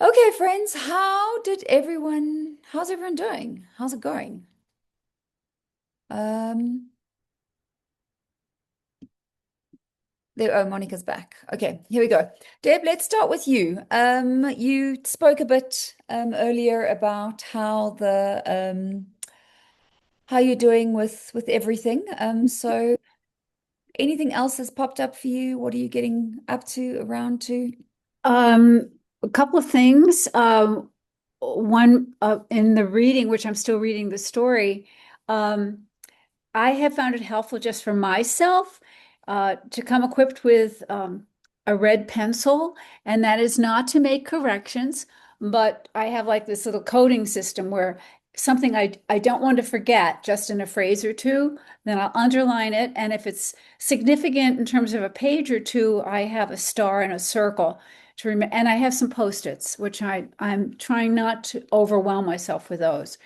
Okay, friends, how's everyone doing? How's it going? Um, Monica's back. Okay, here we go. Deb, let's start with you. You spoke a bit earlier about how you're doing with everything. So anything else has popped up for you? What are you getting up to, around to? Um, a couple of things. One in the reading, which I'm still reading the story, um, I have found it helpful just for myself to come equipped with a red pencil, and that is not to make corrections, but I have like this little coding system where something I don't want to forget just in a phrase or two, then I'll underline it, and if it's significant in terms of a page or two, I have a star and a circle to remember, and I have some post-its, which I'm trying not to overwhelm myself with those.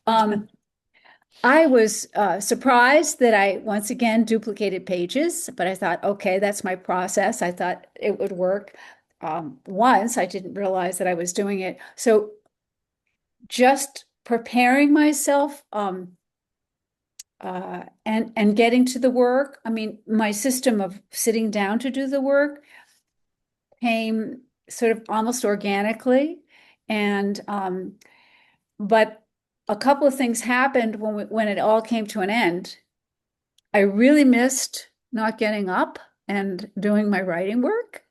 Um, I was surprised that I once again duplicated pages, but I thought, okay, that's my process. I thought it would work. Once I didn't realize that I was doing it. So just preparing myself and getting to the work. I mean, my system of sitting down to do the work came sort of almost organically, and but a couple of things happened when it all came to an end. I really missed not getting up and doing my writing work.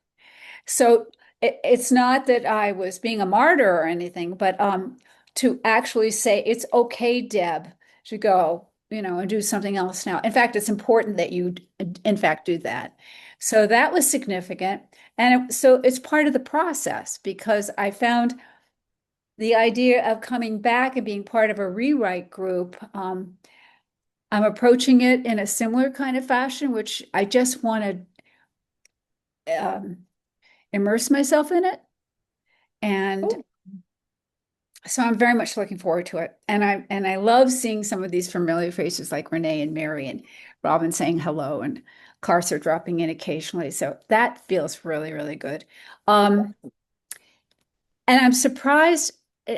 So it's not that I was being a martyr or anything, but to actually say it's okay, Deb, to go, and do something else now. In fact, it's important that you, in fact, do that. So that was significant. And so it's part of the process because I found the idea of coming back and being part of a rewrite group. I'm approaching it in a similar kind of fashion, which I just want to immerse myself in it. And Oh, so I'm very much looking forward to it. And I love seeing some of these familiar faces like Renee and Mary and Robin saying hello and Carcer dropping in occasionally. So that feels really, really good. Um, and I'm surprised.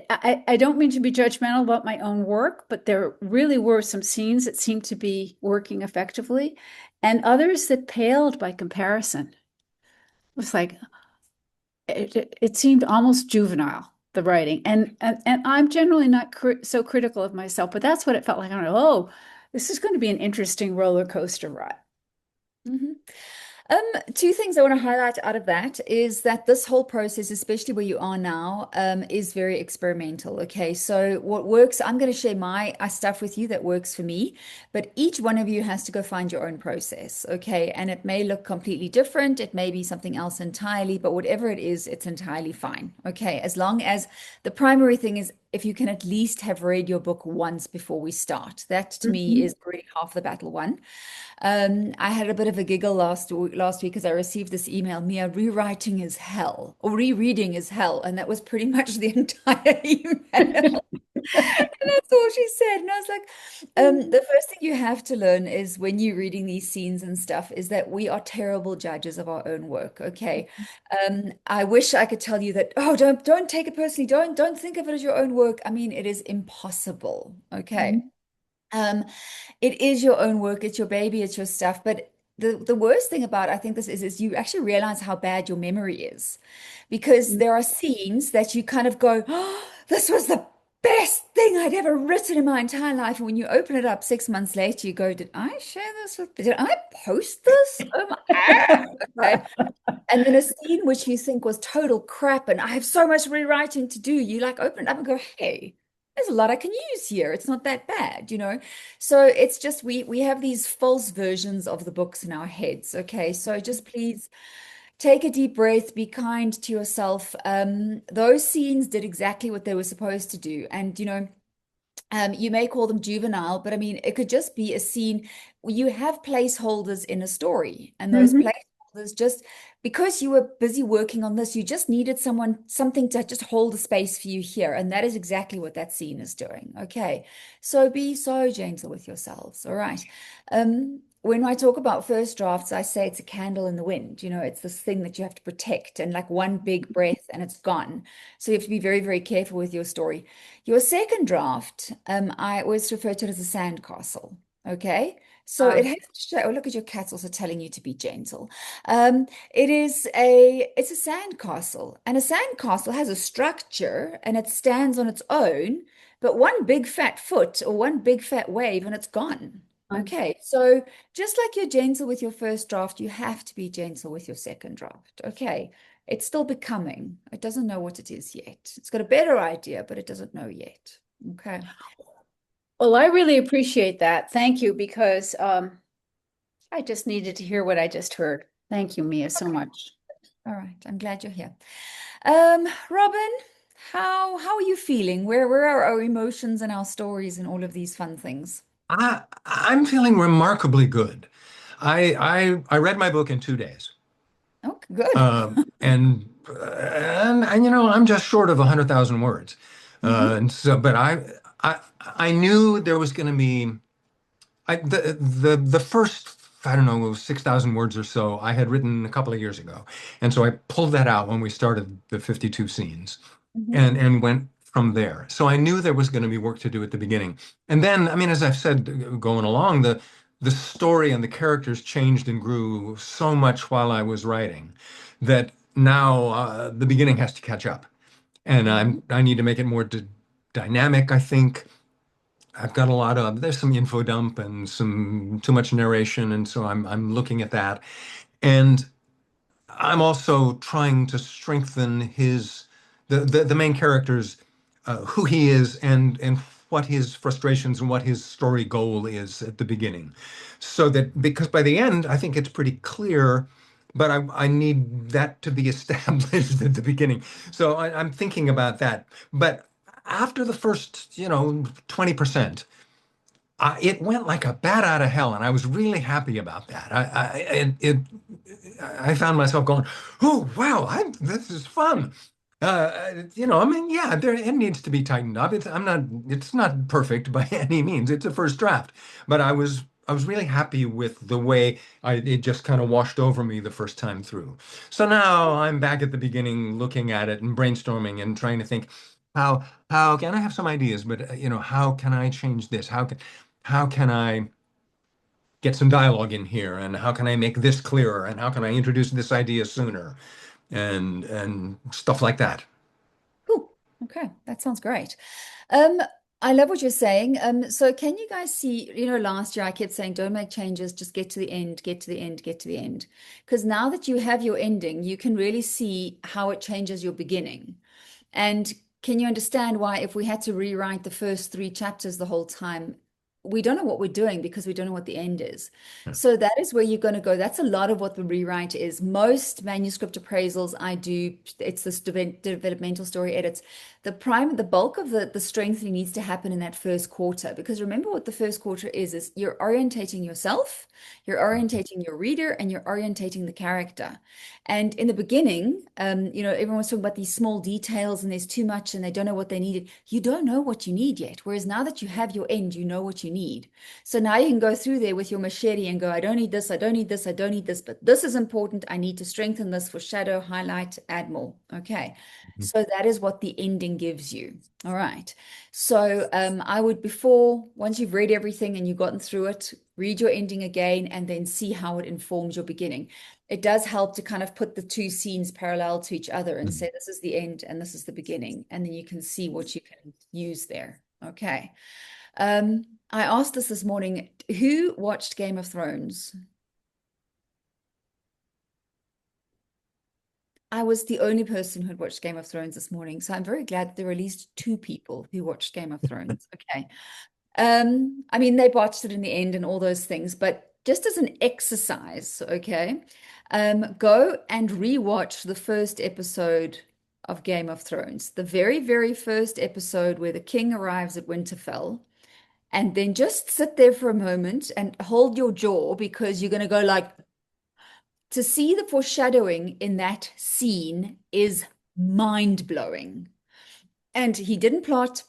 I don't mean to be judgmental about my own work, but there really were some scenes that seemed to be working effectively and others that paled by comparison. It was like it seemed almost juvenile, the writing. And I'm generally not so critical of myself, but that's what it felt like. I don't know, oh, this is going to be an interesting roller coaster ride. mhm. Two things I want to highlight out of that is that this whole process, especially where you are now, is very experimental. Okay, so what works, I'm going to share my stuff with you that works for me, but each one of you has to go find your own process. Okay, and it may look completely different, it may be something else entirely, but whatever it is, it's entirely fine. Okay, as long as the primary thing is if you can at least have read your book once before we start. That to me Mhm. is already half the battle won. I had a bit of a giggle last week because I received this email, Mia, rewriting is hell, or rereading is hell. And that was pretty much the entire email. And that's all she said. And I was like, the first thing you have to learn is when you're reading these scenes and stuff, is that we are terrible judges of our own work. Okay. I wish I could tell you that, oh, don't take it personally. Don't think of it as your own work. I mean, it is impossible. Okay. Mhm. Um, it is your own work, it's your baby, it's your stuff. But the worst thing about I think this is you actually realize how bad your memory is. Because there are scenes that you kind of go, oh, this was the best thing I'd ever written in my entire life. And when you open it up 6 months later, you go, did I share this did I post this? Oh my, okay. And then a scene which you think was total crap and I have so much rewriting to do, you like open it up and go, hey, there's a lot I can use here. It's not that bad, you know? So it's just we have these false versions of the books in our heads. Okay. So just please take a deep breath, be kind to yourself. Those scenes did exactly what they were supposed to do. And you may call them juvenile, but I mean, it could just be a scene where you have placeholders in a story, and those Mhm. placeholders just because you were busy working on this, you just needed something to just hold a space for you here, and that is exactly what that scene is doing. Okay, so be so gentle with yourselves. All right. When I talk about first drafts, I say it's a candle in the wind. It's this thing that you have to protect, and like one big breath and it's gone. So you have to be very, very careful with your story. Your second draft, I always refer to it as a sandcastle. Okay. So it has to show, oh, look at your cat's also telling you to be gentle. It's a sandcastle, and a sandcastle has a structure and it stands on its own, but one big fat foot or one big fat wave and it's gone. Okay, so just like you're gentle with your first draft, you have to be gentle with your second draft. Okay, it's still becoming. It doesn't know what it is yet. It's got a better idea, but it doesn't know yet. Okay. Well, I really appreciate that. Thank you, because I just needed to hear what I just heard. Thank you, Mia, so much. All right. I'm glad you're here. Robin, how are you feeling? Where are our emotions and our stories and all of these fun things? I'm feeling remarkably good. I read my book in 2 days. Oh, good. And you know, I'm just short of 100,000 words. Hmm. And so, but I knew there was going to be the first, I don't know, 6,000 words or so I had written a couple of years ago. And so I pulled that out when we started the 52 scenes Hmm. and went from there. So I knew there was going to be work to do at the beginning. And then, I mean, as I've said, going along, the story and the characters changed and grew so much while I was writing that now the beginning has to catch up. And Hmm. I need to make it more dynamic, I think. I've got a lot of there's some info dump and some too much narration, and so I'm looking at that. And I'm also trying to strengthen the main character's who he is and what his frustrations and what his story goal is at the beginning. So that because by the end, I think it's pretty clear, but I need that to be established at the beginning. So I'm thinking about that. But after the first, 20%, it went like a bat out of hell, and I was really happy about that. I found myself going, "Oh wow, this is fun." I mean, yeah, it needs to be tightened up. It's not perfect by any means. It's a first draft, but I was really happy with the way it just kind of washed over me the first time through. So now I'm back at the beginning, looking at it and brainstorming and trying to think how can I have some ideas, but how can I change this? How can I get some dialogue in here, and how can I make this clearer, and how can I introduce this idea sooner, and stuff like that. Cool. Okay, that sounds great. Um, I love what you're saying. So can you guys see, last year I kept saying, don't make changes, just get to the end, get to the end, get to the end. Because now that you have your ending, you can really see how it changes your beginning. And can you understand why, if we had to rewrite the first three chapters the whole time, we don't know what we're doing because we don't know what the end is. So that is where you're going to go. That's a lot of what the rewrite is. Most manuscript appraisals I do, it's this developmental story edits. The bulk of the strengthening needs to happen in that first quarter, because remember what the first quarter is you're orientating yourself, you're orientating your reader, and you're orientating the character. And in the beginning, everyone's talking about these small details and there's too much and they don't know what they needed. You don't know what you need yet. Whereas now that you have your end, you know what you need. So now you can go through there with your machete and go, I don't need this, I don't need this, I don't need this, but this is important. I need to strengthen this for shadow, highlight, add more. Okay. So that is what the ending gives you. All right. So I would, once you've read everything and you've gotten through it, read your ending again and then see how it informs your beginning. It does help to kind of put the two scenes parallel to each other and say, this is the end and this is the beginning. And then you can see what you can use there. Okay. I asked this morning, who watched Game of Thrones? I was the only person who had watched Game of Thrones this morning. So I'm very glad there were at least two people who watched Game of Thrones. Okay. I mean, they botched it in the end and all those things, but just as an exercise, okay, go and rewatch the first episode of Game of Thrones, the very, very first episode where the king arrives at Winterfell, and then just sit there for a moment and hold your jaw, because you're going to go like, to see the foreshadowing in that scene is mind blowing. And he didn't plot,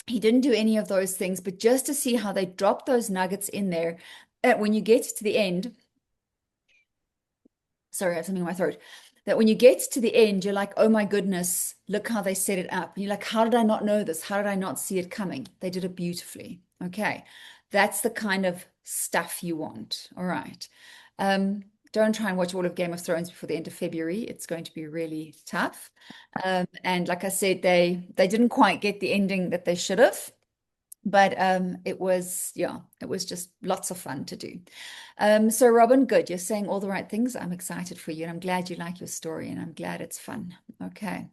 he didn't do any of those things, but just to see how they drop those nuggets in there, when you get to the end, sorry, I have something in my throat. that when you get to the end, you're like, oh my goodness, look how they set it up. And you're like, how did I not know this? How did I not see it coming? They did it beautifully. Okay. That's the kind of stuff you want. All right. Don't try and watch all of Game of Thrones before the end of February. It's going to be really tough. And like I said, they didn't quite get the ending that they should have. But it was, yeah, it was just lots of fun to do. So Robin, good. You're saying all the right things. I'm excited for you, and I'm glad you like your story, and I'm glad it's fun. Okay.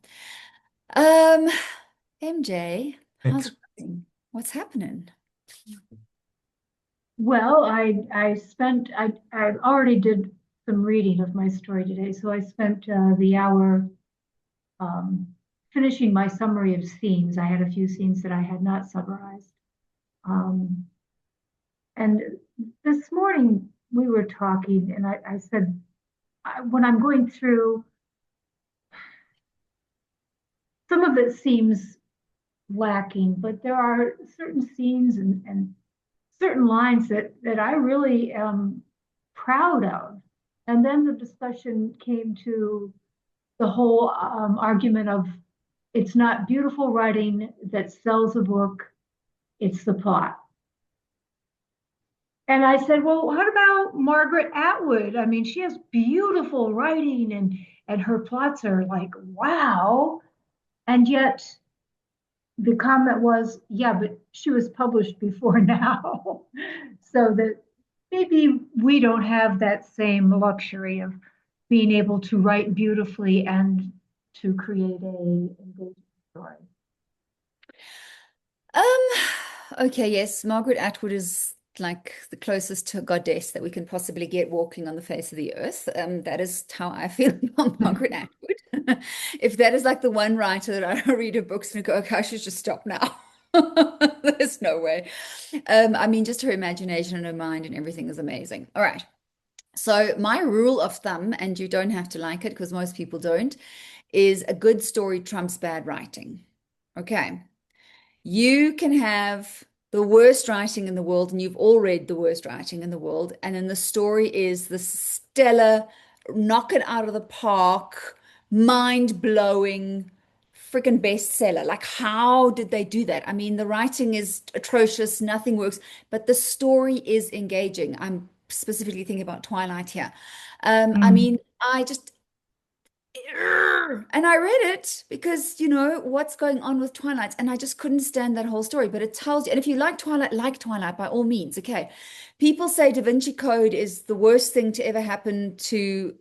Um, MJ, how's Thanks. it going? What's happening? Well, I already did some reading of my story today, so I spent the hour um, finishing my summary of scenes. I had a few scenes that I had not summarized. Um, and this morning we were talking, and I said, when I'm going through, some of it seems lacking, but there are certain scenes and certain lines that I really am proud of. And then the discussion came to the whole argument of it's not beautiful writing that sells a book, it's the plot. And I said, well, what about Margaret Atwood? I mean, she has beautiful writing and her plots are like, wow. And yet the comment was, yeah, but she was published before now. So that maybe we don't have that same luxury of being able to write beautifully and to create a engaging story. Okay, yes, Margaret Atwood is like the closest to a goddess that we can possibly get walking on the face of the earth. That is how I feel about Margaret Atwood. If that is like the one writer that I read her books and go, okay, I should just stop now. There's no way. I mean, just her imagination and her mind and everything is amazing. All right. So my rule of thumb, and you don't have to like it because most people don't, is a good story trumps bad writing. Okay. You can have the worst writing in the world, and you've all read the worst writing in the world, and then the story is the stellar, knock it out of the park, mind-blowing, freaking bestseller. Like, how did they do that? I mean, the writing is atrocious, nothing works, but the story is engaging. I'm specifically thinking about Twilight here. I mean, I just and I read it because, you know, what's going on with Twilight, and I just couldn't stand that whole story. But it tells you, and if you like Twilight by all means, okay. People say Da Vinci Code is the worst thing to ever happen to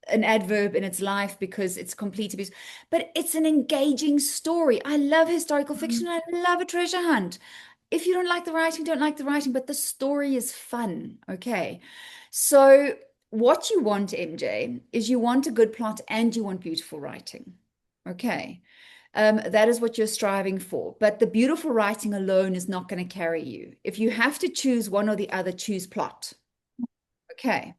an adverb in its life because it's complete abuse. But it's an engaging story. I love historical fiction. I love a treasure hunt. If you don't like the writing, don't like the writing, but the story is fun, okay? So what you want, MJ, is you want a good plot and you want beautiful writing. Okay. That is what you're striving for. But the beautiful writing alone is not going to carry you. If you have to choose one or the other, choose plot. Okay.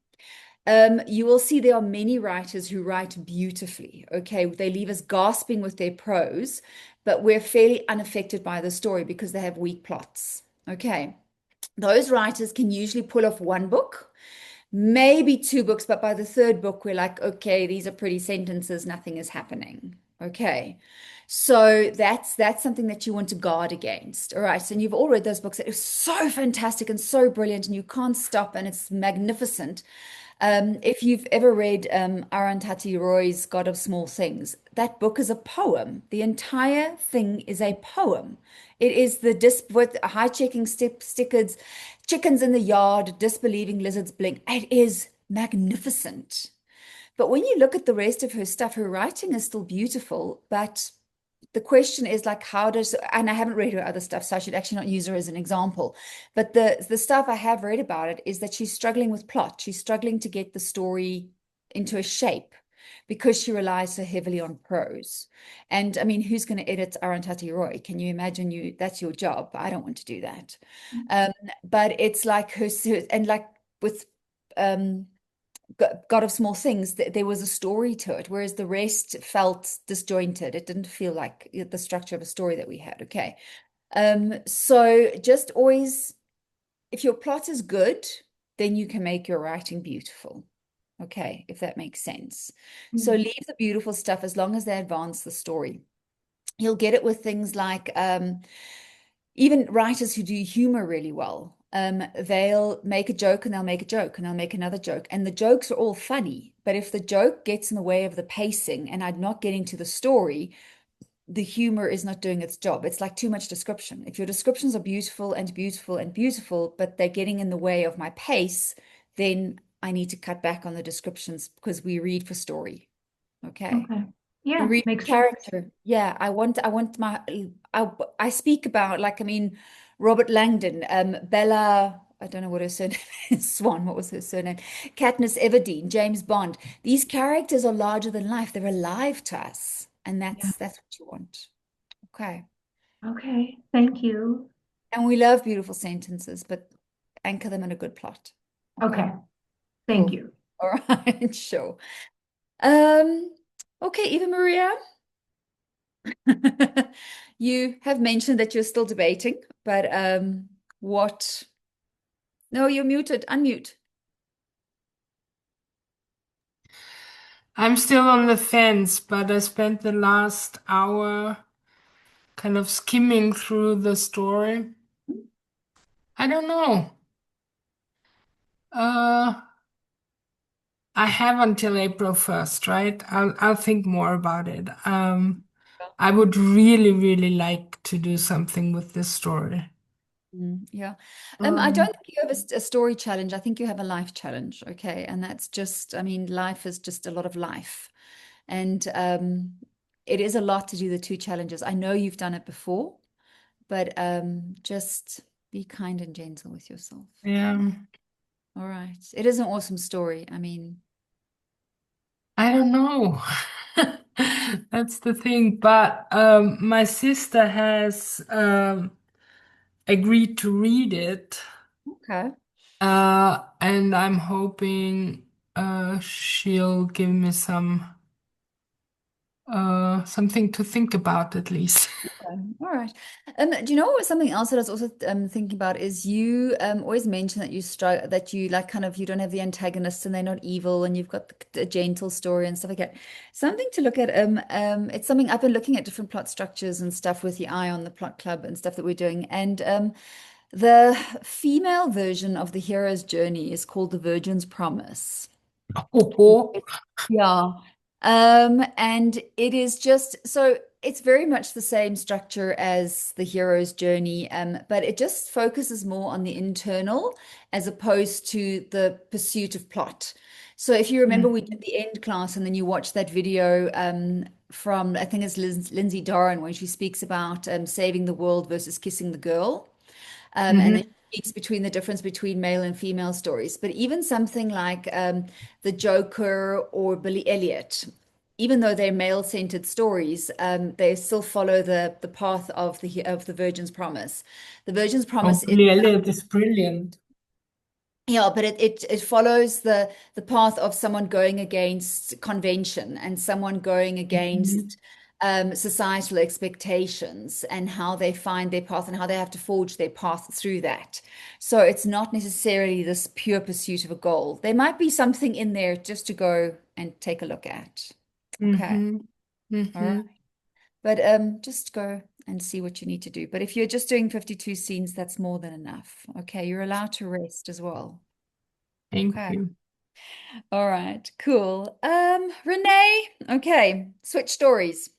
You will see there are many writers who write beautifully. Okay. They leave us gasping with their prose, but we're fairly unaffected by the story because they have weak plots. Okay. Those writers can usually pull off one book, maybe two books, but by the third book, we're like, okay, these are pretty sentences, nothing is happening. Okay. So that's something that you want to guard against. All right. So, and you've all read those books that are so fantastic and so brilliant, and you can't stop, and it's magnificent. If you've ever read Arundhati Roy's God of Small Things, that book is a poem. The entire thing is a poem. It is the with high-checking stickers, chickens in the yard, disbelieving lizards blink. It is magnificent. But when you look at the rest of her stuff, her writing is still beautiful, but the question is like, how does, and I haven't read her other stuff, so I should actually not use her as an example, but the stuff I have read about it is that she's struggling with plot. She's struggling to get the story into a shape because she relies so heavily on prose. And I mean, who's going to edit Arundhati Roy? Can you imagine that's your job? I don't want to do that. But it's like her, and like with God of Small Things, there was a story to it, whereas the rest felt disjointed. It didn't feel like the structure of a story that we had. Okay. So just always, if your plot is good, then you can make your writing beautiful. Okay, if that makes sense. So leave the beautiful stuff as long as they advance the story. You'll get it with things like even writers who do humor really well. They'll make a joke and they'll make a joke and they'll make another joke. And the jokes are all funny. But if the joke gets in the way of the pacing and I'm not getting to the story, the humor is not doing its job. It's like too much description. If your descriptions are beautiful and beautiful and beautiful, but they're getting in the way of my pace, then I need to cut back on the descriptions because we read for story. Okay. Okay. We Yeah, read makes sense. character. Yeah, I want my I speak about, like, I mean, Robert Langdon, Bella, I don't know what her surname is, Swan, what was her surname? Katniss Everdeen, James Bond. These characters are larger than life. They're alive to us. And Yeah. that's what you want. Okay. Okay. Thank you. And we love beautiful sentences, but anchor them in a good plot. Okay. Thank Cool. you. All right, sure. Okay, Eva Maria. You have mentioned that you're still debating, but what? No, you're muted. Unmute. I'm still on the fence, but I spent the last hour kind of skimming through the story. I don't know. I have until April 1st, right? I'll think more about it. I would really, really like to do something with this story. Yeah. I Um, don't think you have a story challenge. I think you have a life challenge. Okay. And that's just, I mean, life is just a lot of life. And it is a lot to do the two challenges. I know you've done it before, but just be kind and gentle with yourself. yeah, All right. It is an awesome story. I mean, I don't know. That's the thing. But my sister has agreed to read it. okay. And I'm hoping she'll give me something to think about at least. Okay. All right. Do you know what, something else that I was also thinking about is you always mention that you struggle, that you like kind of, you don't have the antagonists and they're not evil and you've got the gentle story and stuff like that. Something to look at. It's something I've been looking at different plot structures and stuff with the eye on the plot club and stuff that we're doing. And the female version of the hero's journey is called the Virgin's Promise. Oh, Yeah. And it is just so it's very much the same structure as the hero's journey, but it just focuses more on the internal as opposed to the pursuit of plot. So if you remember, we did the end class, and then you watch that video from I think it's Lindsay Doran when she speaks about saving the world versus kissing the girl. And then she speaks between the difference between male and female stories. But even something like The Joker or Billy Elliot, even though they're male-centered stories, they still follow the path of the Virgin's Promise. The Virgin's Promise is Billy Elliot is brilliant. yeah, but it follows the path of someone going against convention and someone going against societal expectations and how they find their path and how they have to forge their path through that. So it's not necessarily this pure pursuit of a goal. There might be something in there just to go and take a look at. Okay. All right. But just go and see what you need to do. But if you're just doing 52 scenes, that's more than enough. Okay, you're allowed to rest as well. Thank Okay. you. All right, cool. Renee, okay, switch stories.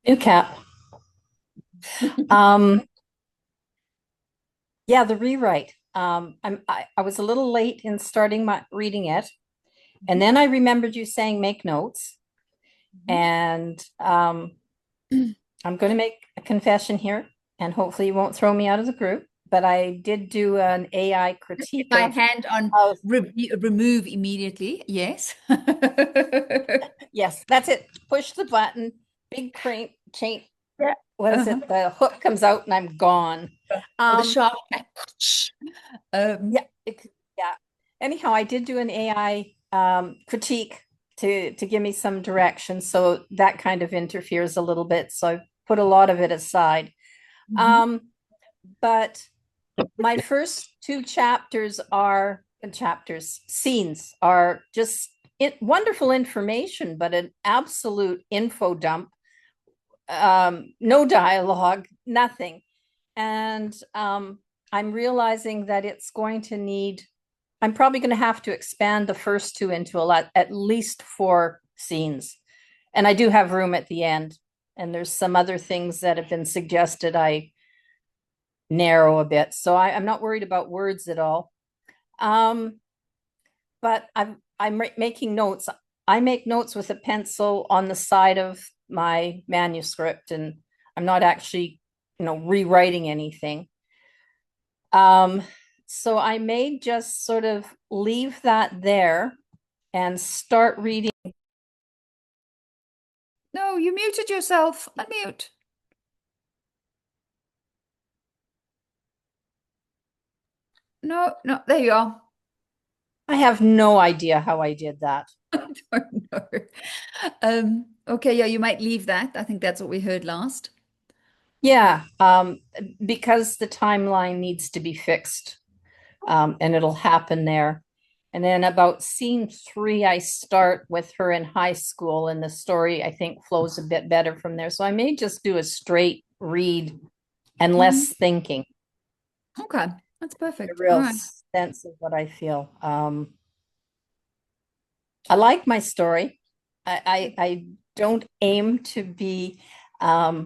New cap. Yeah, the rewrite. I was a little late in starting my reading it, and then I remembered you saying make notes, and I'm going to make a confession here, and hopefully you won't throw me out of the group. But I did do an AI critique My of, hand on remove immediately. Yes. yes, that's it. Push the button, big crank chain. Yeah. What is it? The hook comes out and I'm gone. The sharp. Yeah. Anyhow, I did do an AI critique to give me some direction. So that kind of interferes a little bit. So I put a lot of it aside. But my first two scenes are just wonderful information, but an absolute info dump. No dialogue, nothing. And I'm realizing that I'm probably going to have to expand the first two into at least 4 scenes. And I do have room at the end. And there's some other things that have been suggested I narrow a bit. So I'm not worried about words at all. But I'm making notes. I make notes with a pencil on the side of my manuscript, and I'm not actually, rewriting anything. So I may just sort of leave that there and start reading. No, you muted yourself. Unmute. No, no, there you are. I have no idea how I did that. I don't know. Okay, yeah, you might leave that. I think that's what we heard last. Yeah, because the timeline needs to be fixed, and it'll happen there. And then about scene 3, I start with her in high school, and the story, I think, flows a bit better from there. So I may just do a straight read and less thinking. Okay, that's perfect. A real All right. sense of what I feel. I like my story. I don't aim to be a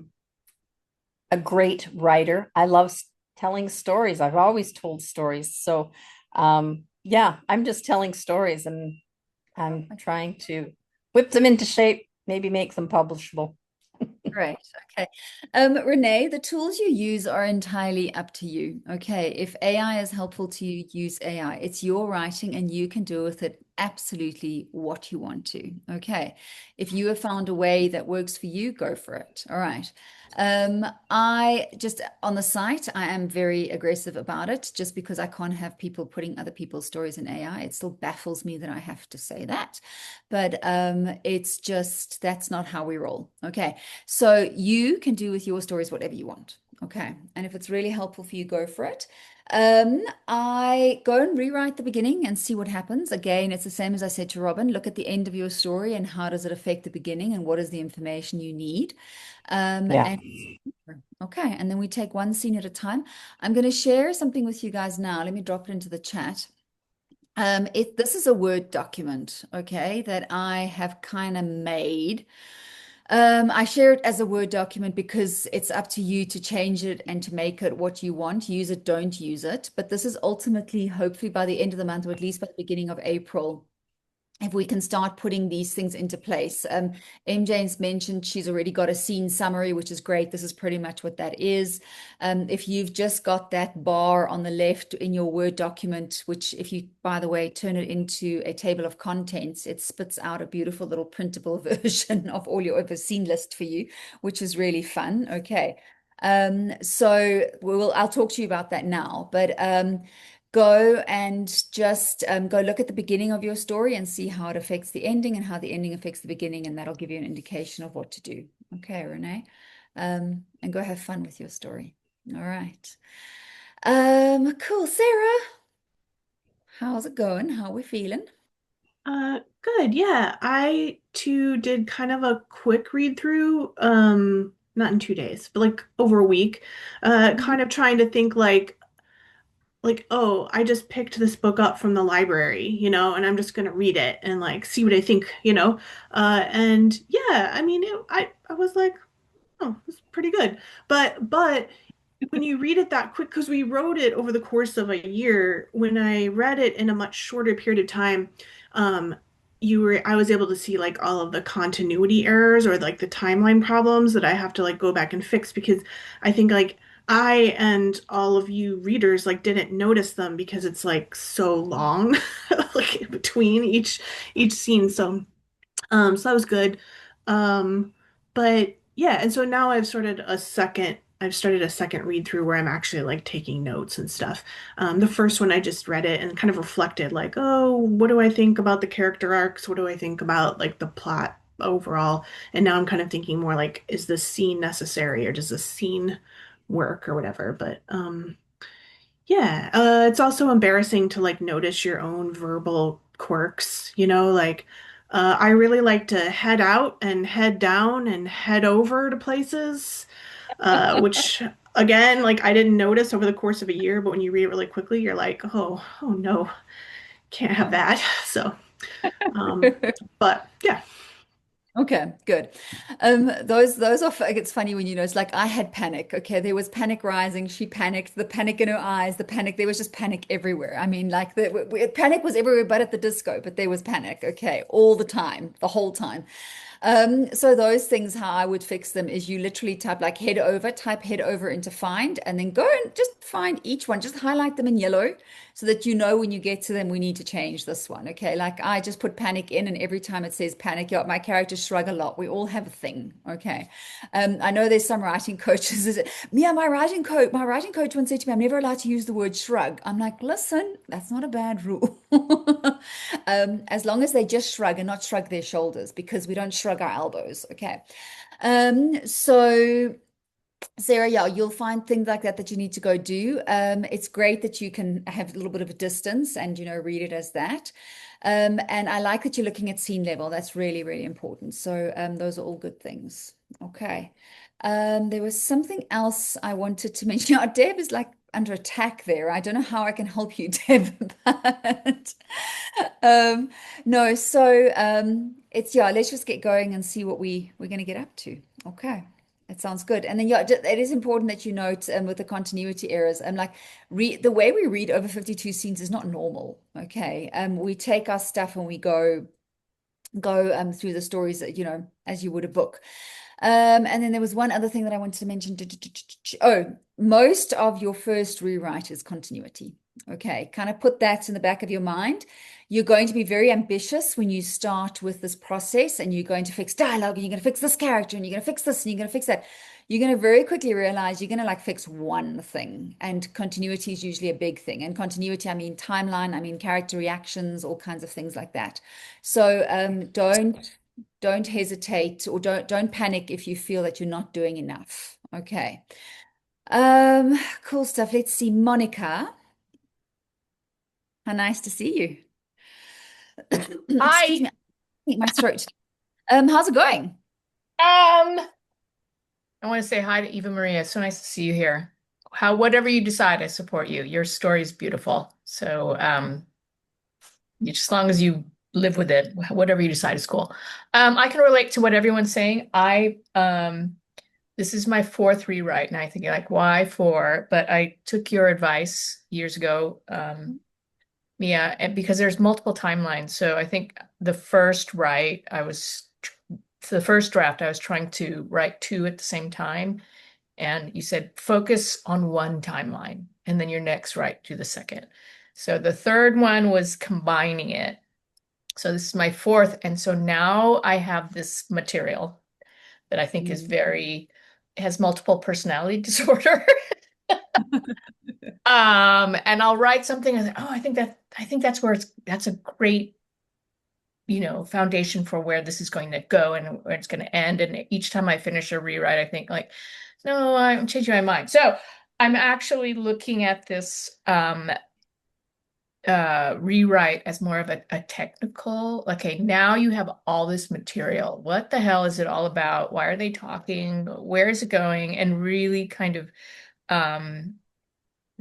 great writer. I love telling stories. I've always told stories. So yeah, I'm just telling stories, and I'm trying to whip them into shape, maybe make them publishable. Great. Okay. Renee, the tools you use are entirely up to you. Okay. If AI is helpful to you, use AI. It's your writing and you can do with it absolutely what you want to. Okay. If you have found a way that works for you, go for it. All right. I just on the site, I am very aggressive about it just because I can't have people putting other people's stories in AI. It still baffles me that I have to say that, but it's just that's not how we roll. Okay. So you can do with your stories whatever you want. Okay. And if it's really helpful for you, go for it. I go and rewrite the beginning and see what happens. Again, it's the same as I said to Robin. Look at the end of your story and how does it affect the beginning and what is the information you need. Yeah. Okay, and then we take one scene at a time. I'm going to share something with you guys now. Let me drop it into the chat. This is a Word document, okay, that I have kind of made. I share it as a Word document because it's up to you to change it and to make it what you want. Use it, don't use it. But this is ultimately, hopefully by the end of the month, or at least by the beginning of April, if we can start putting these things into place. MJ's mentioned she's already got a scene summary, which is great. This is pretty much what that is. If you've just got that bar on the left in your Word document, which if you, by the way, turn it into a table of contents, it spits out a beautiful little printable version of all your scene list for you, which is really fun. Okay. So I'll talk to you about that now, but go and just go look at the beginning of your story and see how it affects the ending and how the ending affects the beginning, and that'll give you an indication of what to do. Okay, Renee, and go have fun with your story. All right. Cool. Sarah, how's it going? How are we feeling? Good. Yeah, I too did kind of a quick read through, not in 2 days, but like over a week, kind of trying to think like, oh, I just picked this book up from the library, and I'm just gonna read it and like see what I think. And yeah, I mean, I was like, oh, it's pretty good. But when you read it that quick, because we wrote it over the course of a year, when I read it in a much shorter period of time, um, I was able to see like all of the continuity errors or like the timeline problems that I have to like go back and fix because I think like I and all of you readers like didn't notice them because it's like so long, like in between each scene. So that was good. Um, but yeah, and so now I've started a second read through where I'm actually like taking notes and stuff. The first one I just read it and kind of reflected like, oh, what do I think about the character arcs? What do I think about like the plot overall? And now I'm kind of thinking more like, is this scene necessary or does this scene work or whatever? But Yeah, it's also embarrassing to like notice your own verbal quirks, like I really like to head out and head down and head over to places, which again, like I didn't notice over the course of a year, but when you read it really quickly, you're like, oh no, can't have that. So, um, but yeah. Okay, good. Those are, it's funny when you know, it's like I had panic. Okay, there was panic rising. She panicked. The panic in her eyes. The panic. There was just panic everywhere. I mean, like panic was everywhere, but at the disco. But there was panic. Okay, all the time, the whole time. So those things, how I would fix them is you literally type like type head over into find, and then go and just find each one. Just highlight them in yellow so that you know when you get to them, we need to change this one. Okay, like I just put panic in, and every time it says panic, my characters shrug a lot. We all have a thing. Okay. I know there's some writing coaches. Mia, my writing coach once said to me, I'm never allowed to use the word shrug. I'm like, listen, that's not a bad rule. As long as they just shrug and not shrug their shoulders, because we don't shrug our elbows. Okay. So Sarah, yeah, you'll find things like that you need to go do. It's great that you can have a little bit of a distance and, read it as that. And I like that you're looking at scene level. That's really, really important. So those are all good things. Okay. There was something else I wanted to mention. Yeah, Deb is like under attack there. I don't know how I can help you, Deb, but no, so it's yeah, let's just get going and see what we're going to get up to. Okay. It sounds good. And then yeah, it is important that you note with the continuity errors. Like the way we read over 52 scenes is not normal. Okay. We take our stuff and we go through the stories, as you would a book. And then there was one other thing that I wanted to mention. Oh, most of your first rewrite is continuity. Okay, kind of put that in the back of your mind. You're going to be very ambitious when you start with this process, and you're going to fix dialogue, and you're going to fix this character, and you're going to fix this, and you're going to fix that. You're going to very quickly realize you're going to like fix one thing, and continuity is usually a big thing. And continuity, I mean timeline, I mean character reactions, all kinds of things like that. So don't hesitate, or don't panic if you feel that you're not doing enough. Okay. Cool stuff. Let's see, Monica. How nice to see you. Excuse Hi. me, I think my throat. How's it going? I want to say hi to Eva Maria. It's so nice to see you here. Whatever you decide, I support you. Your story is beautiful. So, just as long as you live with it, whatever you decide is cool. I can relate to what everyone's saying. This is my fourth rewrite, and I think you're like, why four? But I took your advice years ago, Mia, and because there's multiple timelines. So I think the first draft, I was trying to write two at the same time. And you said, focus on one timeline, and then your next write, do the second. So the third one was combining it. So this is my fourth. And so now I have this material that I think has multiple personality disorder. And I'll write something and I think that's that's a great, foundation for where this is going to go and where it's going to end. And each time I finish a rewrite, I think like, no, I'm changing my mind. So I'm actually looking at this rewrite as more of a technical, okay, now you have all this material. What the hell is it all about? Why are they talking? Where is it going? And really kind of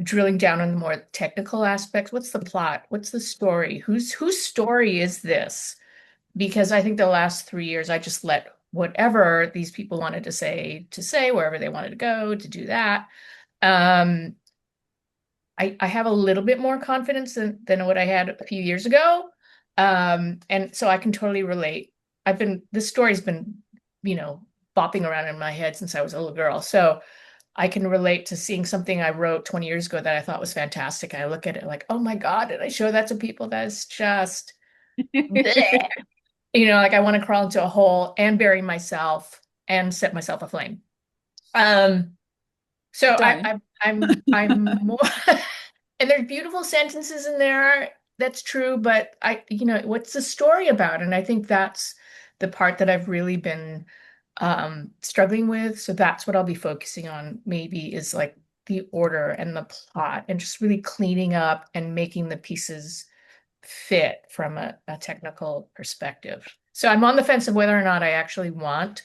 drilling down on the more technical aspects. What's the plot? What's the story? Whose story is this? Because I think the last 3 years I just let whatever these people wanted to say, wherever they wanted to go, to do that. I have a little bit more confidence than what I had a few years ago. And so I can totally relate. This story's been, bopping around in my head since I was a little girl. So I can relate to seeing something I wrote 20 years ago that I thought was fantastic. I look at it like, oh my God, and I show that to people. That's just, bleh. Like I want to crawl into a hole and bury myself and set myself aflame. So I'm more, and there's beautiful sentences in there. That's true, but what's the story about? And I think that's the part that I've really been struggling with. So that's what I'll be focusing on maybe is like the order and the plot and just really cleaning up and making the pieces fit from a technical perspective. So I'm on the fence of whether or not I actually want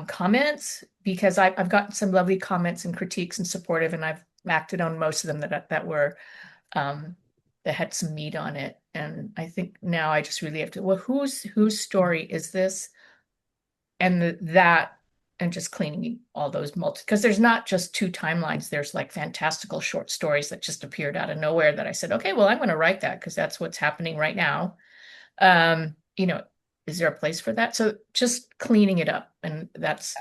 comments, because I've gotten some lovely comments and critiques and supportive, and I've acted on most of them that were that had some meat on it. And I think now I just really have to, well, whose story is this? And that, and just cleaning all those because there's not just two timelines. There's like fantastical short stories that just appeared out of nowhere that I said, okay, well, I'm going to write that because that's what's happening right now. You know, is there a place for that? So just cleaning it up. And that's,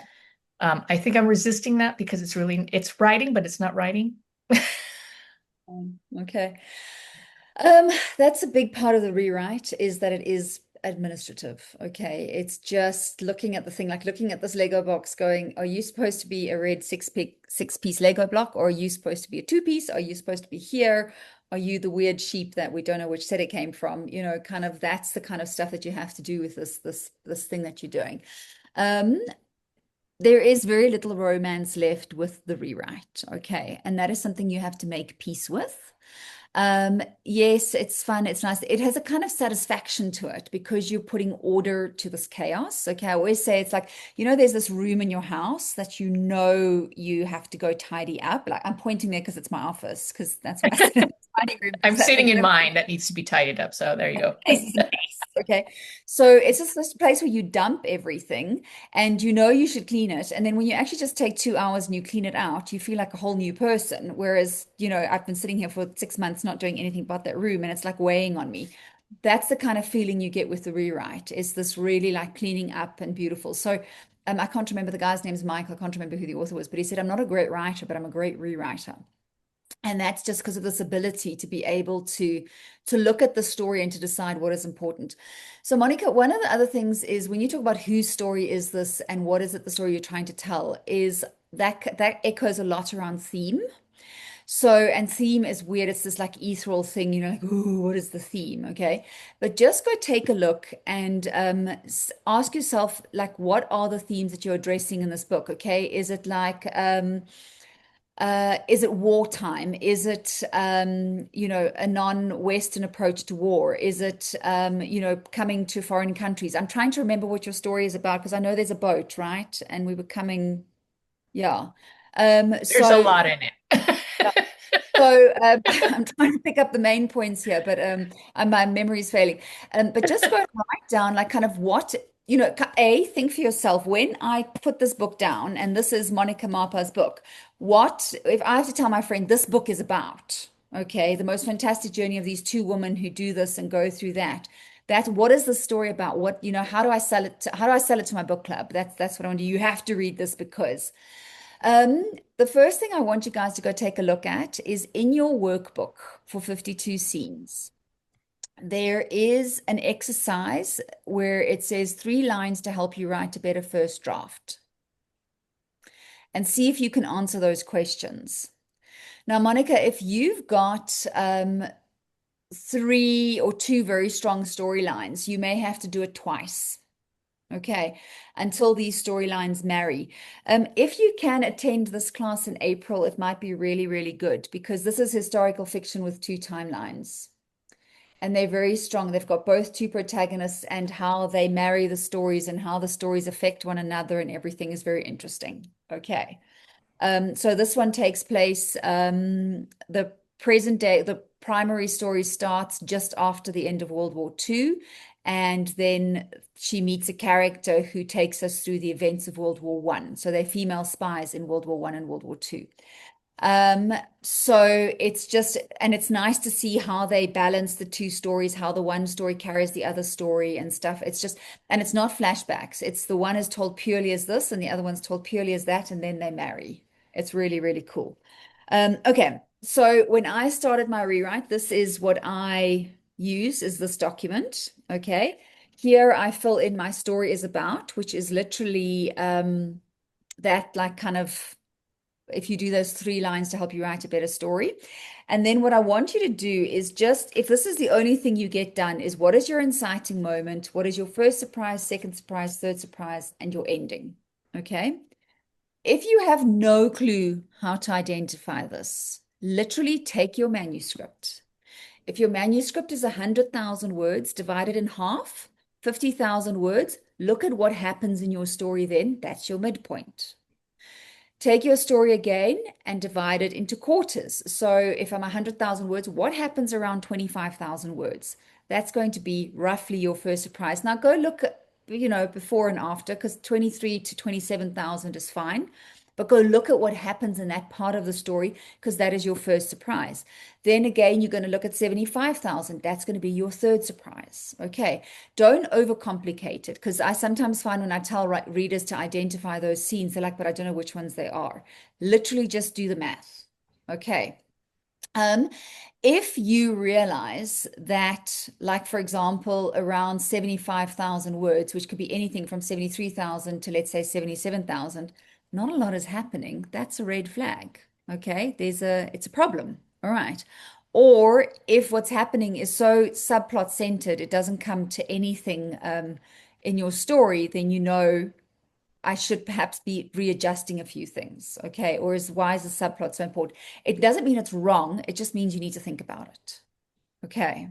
I think I'm resisting that because it's writing, but it's not writing. Okay. That's a big part of the rewrite, is that it is administrative. Okay. It's just looking at the thing, like looking at this Lego box going, are you supposed to be a red six-piece Lego block, or are you supposed to be a two-piece? Are you supposed to be here? Are you the weird sheep that we don't know which set it came from? You know, kind of, that's the kind of stuff that you have to do with this thing that you're doing. There is very little romance left with the rewrite. Okay. And that is something you have to make peace with. Yes, it's fun. It's nice. It has a kind of satisfaction to it because you're putting order to this chaos. Okay. I always say it's like, you know, there's this room in your house that you know you have to go tidy up. Like, I'm pointing there because it's my office, because that's what I sit in the tidy room. I'm sitting in mine that needs to be tidied up. So there you go. Okay. So it's just this place where you dump everything and you know you should clean it. And then when you actually just take 2 hours and you clean it out, you feel like a whole new person. Whereas, you know, I've been sitting here for 6 months not doing anything but that room, and it's like weighing on me. That's the kind of feeling you get with the rewrite, is this really like cleaning up and beautiful. So I can't remember, the guy's name's Mike. I can't remember who the author was, but he said, I'm not a great writer, but I'm a great rewriter. And that's just because of this ability to be able to look at the story and to decide what is important. So Monica, one of the other things is when you talk about whose story is this and what is it the story you're trying to tell, is that echoes a lot around theme. So, and theme is weird. It's this like ethereal thing, you know, like, ooh, what is the theme? Okay. But just go take a look and ask yourself, like, what are the themes that you're addressing in this book? Okay. Is it like, is it wartime? Is it, you know, a non-Western approach to war? Is it, you know, coming to foreign countries? I'm trying to remember what your story is about, because I know there's a boat, right? And we were coming, yeah. There's a lot in it. So I'm trying to pick up the main points here, but my memory is failing. But just go and write down, like, kind of what, you know, think for yourself, when I put this book down, and this is Monica Mapa's book, what, if I have to tell my friend this book is about, okay, the most fantastic journey of these two women who do this and go through that, what is the story about? What, you know, how do I sell it to my book club? That's what I want to do. You have to read this, because the first thing I want you guys to go take a look at is in your workbook for 52 scenes. There is an exercise where it says 3 lines to help you write a better first draft. And see if you can answer those questions. Now, Monica, if you've got 3 or 2 very strong storylines, you may have to do it twice. Okay, until these storylines marry. If you can attend this class in April, it might be really, really good, because this is historical fiction with 2 timelines. And they're very strong. They've got both 2 protagonists, and how they marry the stories and how the stories affect one another and everything is very interesting. Okay. So this one takes place, the present day, the primary story starts just after the end of World War II. And then she meets a character who takes us through the events of World War I. So they're female spies in World War I and World War II. So it's just, and it's nice to see how they balance the 2 stories, how the one story carries the other story and stuff. It's just, and it's not flashbacks. It's the one is told purely as this and the other one's told purely as that, and then they marry. It's really, really cool. Okay. So when I started my rewrite, this is what I use, is this document. Okay. Here I fill in my story is about, which is literally, that, like, kind of, if you do those 3 lines to help you write a better story. And then what I want you to do is just, if this is the only thing you get done, is what is your inciting moment? What is your first surprise, second surprise, third surprise, and your ending? Okay. If you have no clue how to identify this, literally take your manuscript. If your manuscript is 100,000 words divided in half, 50,000 words, look at what happens in your story then. That's your midpoint. Take your story again and divide it into quarters. So if I'm 100,000 words, what happens around 25,000 words? That's going to be roughly your first surprise. Now go look at, before and after, because 23 to 27,000 is fine. But go look at what happens in that part of the story, because that is your first surprise. Then again, you're going to look at 75,000. That's going to be your third surprise. Okay. Don't overcomplicate it, because I sometimes find when I tell readers to identify those scenes, they're like, but I don't know which ones they are. Literally just do the math. Okay. If you realize that, like, for example, around 75,000 words, which could be anything from 73,000 to, let's say, 77,000, not a lot is happening, that's a red flag. Okay, it's a problem. All right. Or if what's happening is so subplot centered, it doesn't come to anything in your story, then I should perhaps be readjusting a few things. Okay. Or why is the subplot so important? It doesn't mean it's wrong. It just means you need to think about it. Okay.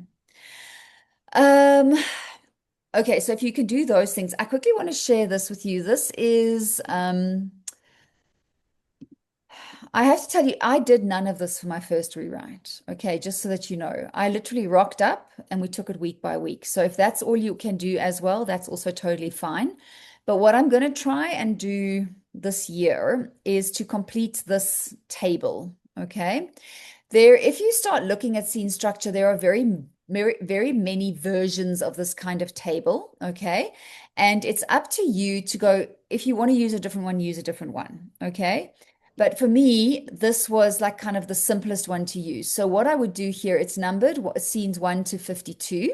Okay. So if you can do those things, I quickly want to share this with you. This is, I have to tell you, I did none of this for my first rewrite. Okay, just so that you know, I literally rocked up and we took it week by week. So if that's all you can do as well, that's also totally fine. But what I'm going to try and do this year is to complete this table. Okay, if you start looking at scene structure, there are very many versions of this kind of table. Okay, and it's up to you to go, if you want to use a different one, use a different one. Okay. But for me, this was like kind of the simplest one to use. So what I would do here, it's numbered scenes 1 to 52.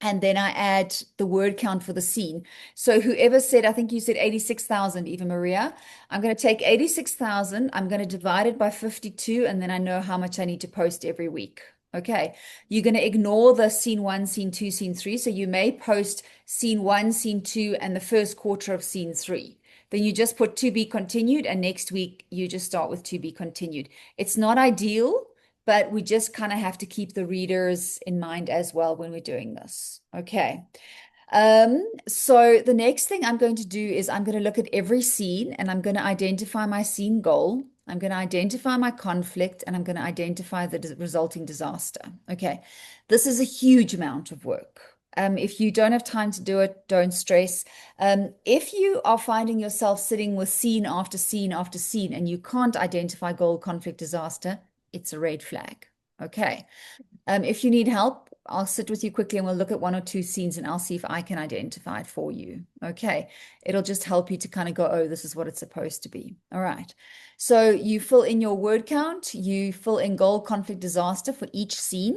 And then I add the word count for the scene. So whoever said, I think you said 86,000, Eva Maria, I'm going to take 86,000. I'm going to divide it by 52. And then I know how much I need to post every week. Okay. You're going to ignore the scene 1, scene 2, scene 3. So you may post scene 1, scene 2, and the first quarter of scene 3. Then you just put to be continued, and next week you just start with to be continued. It's not ideal, but we just kind of have to keep the readers in mind as well when we're doing this. Okay. So the next thing I'm going to do is I'm going to look at every scene and I'm going to identify my scene goal. I'm going to identify my conflict and I'm going to identify the resulting disaster. Okay. This is a huge amount of work. If you don't have time to do it, don't stress. If you are finding yourself sitting with scene after scene after scene and you can't identify goal, conflict, disaster, it's a red flag. Okay. If you need help, I'll sit with you quickly and we'll look at 1 or 2 scenes and I'll see if I can identify it for you. Okay. It'll just help you to kind of go, oh, this is what it's supposed to be. All right. So you fill in your word count, you fill in goal, conflict, disaster for each scene.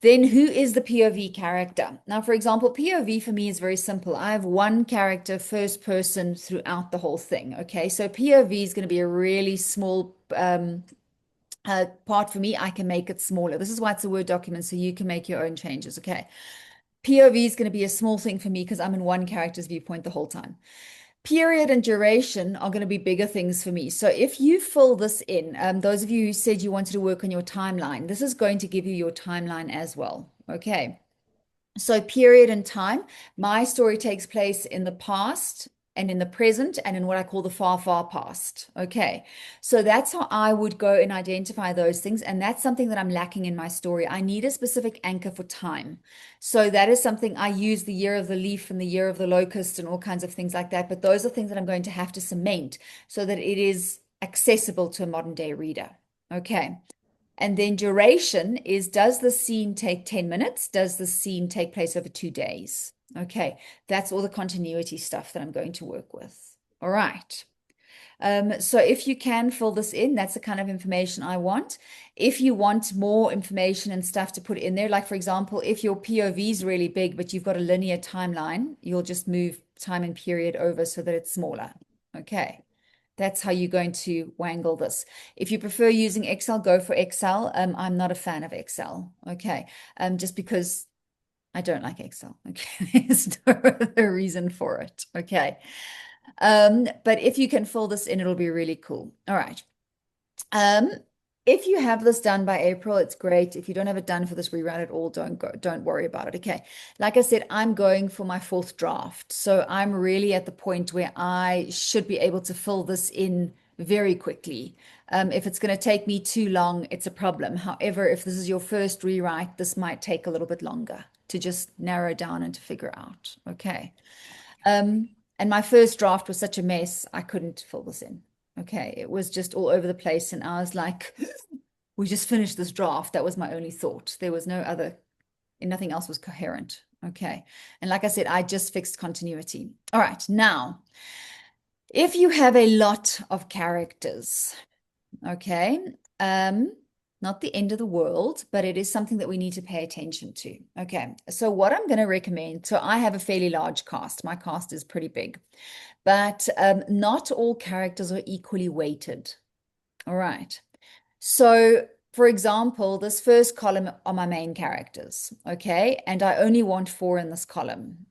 Then who is the POV character? Now, for example, POV for me is very simple. I have one character, first person throughout the whole thing. Okay, so POV is going to be a really small part for me. I can make it smaller. This is why it's a Word document, so you can make your own changes. Okay, POV is going to be a small thing for me because I'm in one character's viewpoint the whole time. Period and duration are going to be bigger things for me. So if you fill this in, those of you who said you wanted to work on your timeline, this is going to give you your timeline as well. Okay. So period and time, my story takes place in the past and in the present and in what I call the far, far past. Okay. So that's how I would go and identify those things. And that's something that I'm lacking in my story. I need a specific anchor for time. So that is something I use, the year of the leaf and the year of the locust and all kinds of things like that. But those are things that I'm going to have to cement so that it is accessible to a modern day reader. Okay. And then duration is, does the scene take 10 minutes? Does the scene take place over 2 days? Okay, that's all the continuity stuff that I'm going to work with. All right. So if you can fill this in, that's the kind of information I want. If you want more information and stuff to put in there, like for example, if your POV is really big, but you've got a linear timeline, you'll just move time and period over so that it's smaller. Okay. That's how you're going to wangle this. If you prefer using Excel, go for Excel. I'm not a fan of Excel. Okay. Just because I don't like Excel. Okay. There's no other reason for it. Okay. But if you can fill this in, it'll be really cool. All right. Um, if you have this done by April, it's great. If you don't have it done for this rewrite at all, don't worry about it. Okay. Like I said, I'm going for my 4th draft. So I'm really at the point where I should be able to fill this in very quickly. If it's going to take me too long, it's a problem. However, if this is your first rewrite, this might take a little bit longer to just narrow down and to figure out. Okay. And my first draft was such a mess, I couldn't fill this in. Okay, it was just all over the place. And I was like, we just finished this draft. That was my only thought. There was nothing else was coherent. Okay. And like I said, I just fixed continuity. All right. Now, if you have a lot of characters, okay, not the end of the world, but it is something that we need to pay attention to. Okay, so what I'm going to recommend, so I have a fairly large cast. My cast is pretty big, but not all characters are equally weighted. All right. So, for example, this first column are my main characters, okay? And I only want 4 in this column.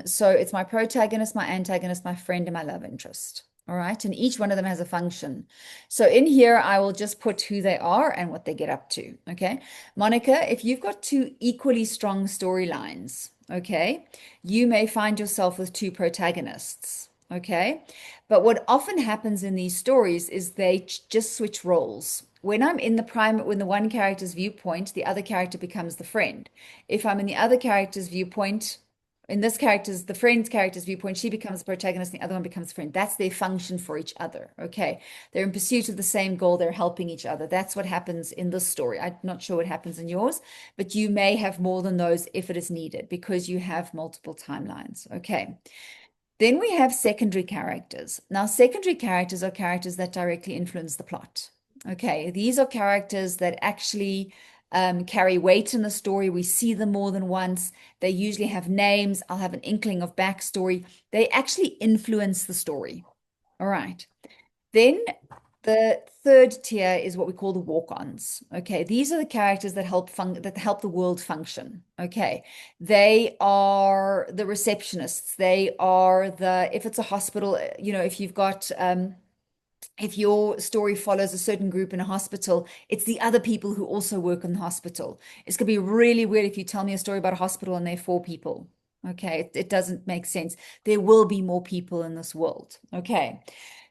So it's my protagonist, my antagonist, my friend, and my love interest. All right. And each one of them has a function. So in here, I will just put who they are and what they get up to. Okay. Monica, if you've got 2 equally strong storylines, okay, you may find yourself with 2 protagonists. Okay. But what often happens in these stories is they just switch roles. When I'm in when the one character's viewpoint, the other character becomes the friend. If I'm in the other character's viewpoint, in the friend's character's viewpoint, she becomes the protagonist and the other one becomes the friend. That's their function for each other. Okay. They're in pursuit of the same goal. They're helping each other. That's what happens in this story. I'm not sure what happens in yours, but you may have more than those if it is needed because you have multiple timelines. Okay. Then we have secondary characters. Now, secondary characters are characters that directly influence the plot. Okay. These are characters that actually carry weight in the story. We see them more than once. They usually have names. I'll have an inkling of backstory. They actually influence the story. All right. Then the third tier is what we call the walk-ons. Okay, these are the characters that help the world function. Okay, they are the receptionists. They are if it's a hospital, if you've got if your story follows a certain group in a hospital, it's the other people who also work in the hospital. It's going to be really weird if you tell me a story about a hospital and there are 4 people. Okay, it doesn't make sense. There will be more people in this world. Okay,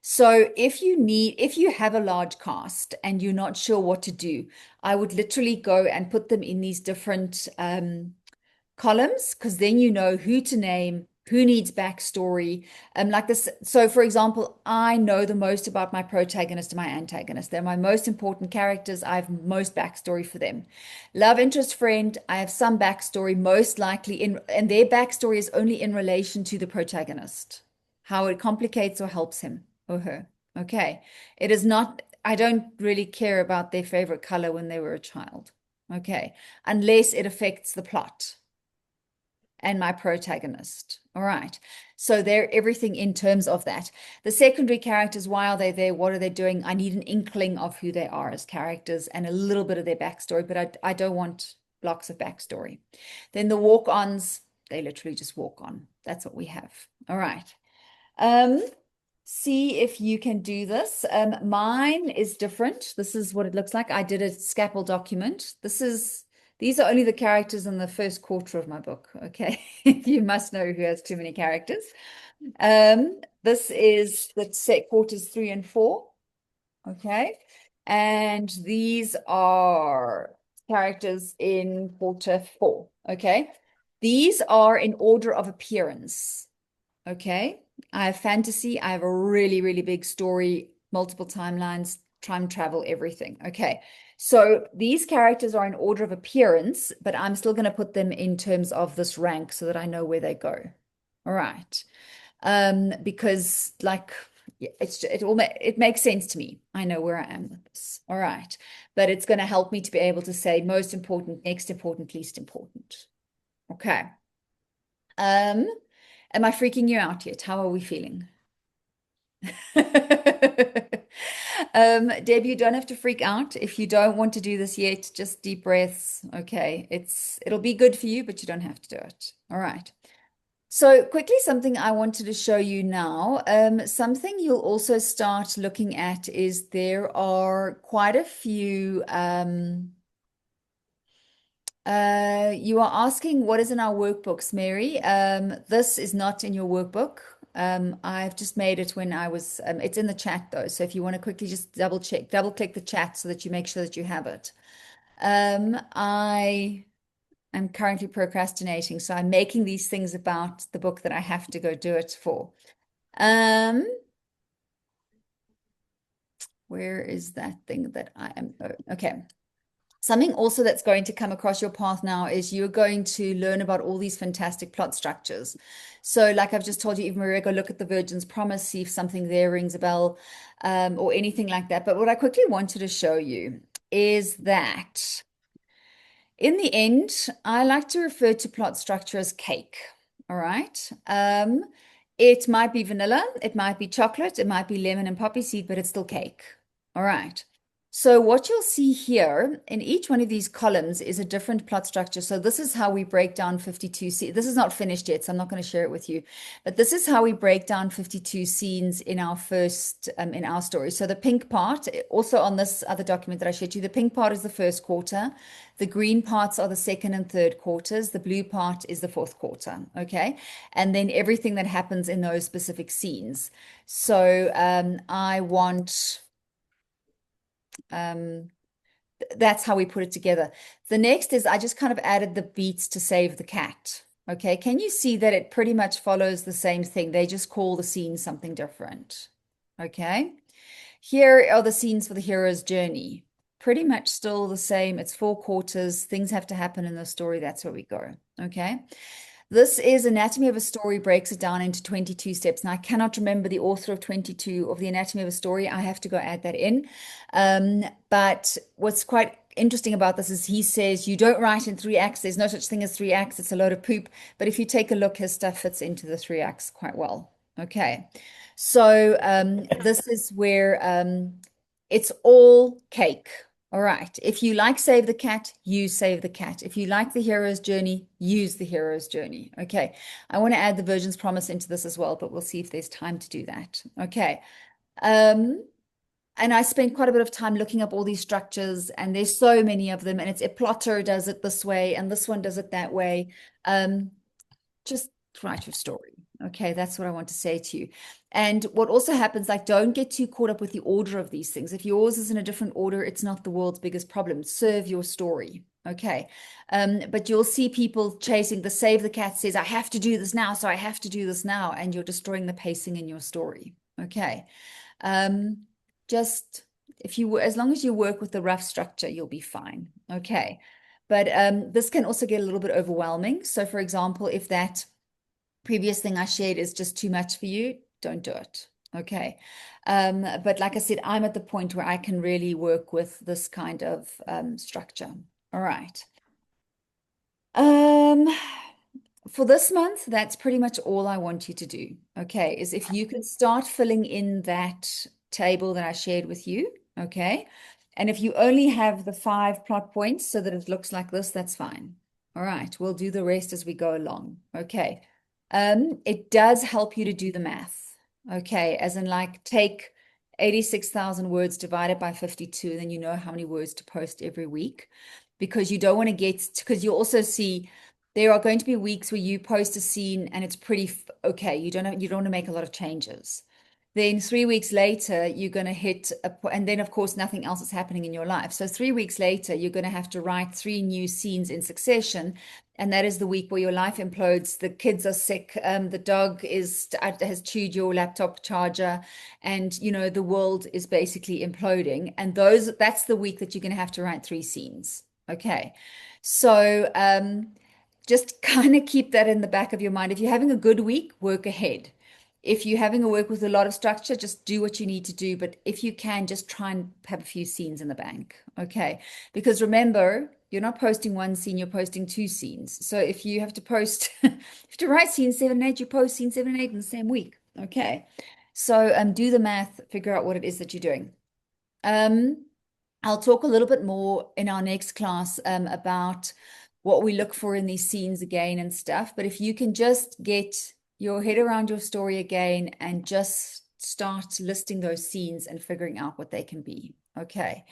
so if you have a large cast and you're not sure what to do, I would literally go and put them in these different columns, because then you know who to name, who needs backstory, like this. So for example, I know the most about my protagonist and my antagonist. They're my most important characters. I have most backstory for them. Love interest, friend, I have some backstory, most likely and their backstory is only in relation to the protagonist, how it complicates or helps him or her. Okay, it is not, I don't really care about their favorite color when they were a child. Okay, unless it affects the plot and my protagonist. All right. So they're everything in terms of that. The secondary characters, why are they there? What are they doing? I need an inkling of who they are as characters and a little bit of their backstory, but I don't want blocks of backstory. Then the walk-ons, they literally just walk on. That's what we have. All right. See if you can do this. Mine is different. This is what it looks like. I did a scalpel document. These are only the characters in the first quarter of my book. Okay. You must know who has too many characters. This is the quarters 3 and 4. Okay. And these are characters in quarter 4. Okay. These are in order of appearance. Okay. I have fantasy. I have a really, really big story, multiple timelines, time travel, everything. Okay. So these characters are in order of appearance, but I'm still going to put them in terms of this rank so that I know where they go. All right. Because it makes sense to me. I know where I am with this. All right. But it's going to help me to be able to say most important, next important, least important. Okay. Am I freaking you out yet? How are we feeling? Deb, you don't have to freak out. If you don't want to do this yet, just deep breaths. Okay. It'll be good for you, but you don't have to do it. All right. So quickly, something I wanted to show you now. Something you'll also start looking at is there are quite a few. You are asking what is in our workbooks, Mary. This is not in your workbook. I've just made it when I was. It's in the chat though, so if you want to quickly just double click the chat so that you make sure that you have it. I am currently procrastinating, so I'm making these things about the book that I have to go do it for. Where is that thing that I am? Oh, okay. Something also that's going to come across your path now is you're going to learn about all these fantastic plot structures. So, like I've just told you, Eva Maria, go look at the Virgin's Promise, see if something there rings a bell, or anything like that. But what I quickly wanted to show you is that in the end, I like to refer to plot structure as cake. All right. It might be vanilla, it might be chocolate, it might be lemon and poppy seed, but it's still cake. All right. So what you'll see here in each one of these columns is a different plot structure. So this is how we break down 52 scenes. This is not finished yet, so I'm not going to share it with you. But this is how we break down 52 scenes in our first, in our story. So the pink part, also on this other document that I shared you, the pink part is the first quarter. The green parts are the second and third quarters. The blue part is the fourth quarter. Okay. And then everything that happens in those specific scenes. So I want... that's how we put it together. The next is I just kind of added the beats to save the cat. Okay, can you see that it pretty much follows the same thing? They just call the scene something different. Okay, here are the scenes for the hero's journey. Pretty much still the same. It's 4 quarters. Things have to happen in the story. That's where we go. Okay. This is Anatomy of a Story, breaks it down into 22 steps. Now, I cannot remember the author of 22 of the Anatomy of a Story. I have to go add that in. But what's quite interesting about this is he says you don't write in 3 acts. There's no such thing as 3 acts. It's a load of poop. But if you take a look, his stuff fits into the 3 acts quite well. Okay. So this is where it's all cake. All right. If you like Save the Cat, use Save the Cat. If you like the hero's journey, use the hero's journey. Okay. I want to add the Virgin's Promise into this as well, but we'll see if there's time to do that. Okay. And I spent quite a bit of time looking up all these structures, and there's so many of them, and it's a plotter does it this way, and this one does it that way. Just write your story. Okay, that's what I want to say to you. And what also happens, like, don't get too caught up with the order of these things. If yours is in a different order, it's not the world's biggest problem. Serve your story. Okay. But you'll see people chasing the Save the Cat says, I have to do this now, so I have to do this now. And you're destroying the pacing in your story. Okay. Just if you, as long as you work with the rough structure, you'll be fine. Okay. But this can also get a little bit overwhelming. So for example, if that previous thing I shared is just too much for you, don't do it. Okay. But like I said, I'm at the point where I can really work with this kind of structure. All right. For this month, that's pretty much all I want you to do. Okay. Is if you could start filling in that table that I shared with you. Okay. And if you only have the 5 plot points so that it looks like this, that's fine. All right. We'll do the rest as we go along. Okay. It does help you to do the math. Okay, as in like take 86,000 words divided by 52, and then you know how many words to post every week, because you don't want to get, because you also see there are going to be weeks where you post a scene and it's pretty okay. You don't want to make a lot of changes. Then 3 weeks later, you're going to hit and then of course nothing else is happening in your life. So 3 weeks later, you're going to have to write 3 new scenes in succession. And that is the week where your life implodes. The kids are sick. The dog has chewed your laptop charger, and you know the world is basically imploding. And that's the week that you're going to have to write 3 scenes. Okay, so just kind of keep that in the back of your mind. If you're having a good week, work ahead. If you're having a work with a lot of structure, just do what you need to do. But if you can, just try and have a few scenes in the bank. Okay, because remember, you're not posting 1 scene, you're posting 2 scenes. So if you have to post, if you have to write scene 7 and 8, you post scene 7 and 8 in the same week. Okay. So do the math, figure out what it is that you're doing. I'll talk a little bit more in our next class about what we look for in these scenes again and stuff. But if you can just get your head around your story again and just start listing those scenes and figuring out what they can be. Okay.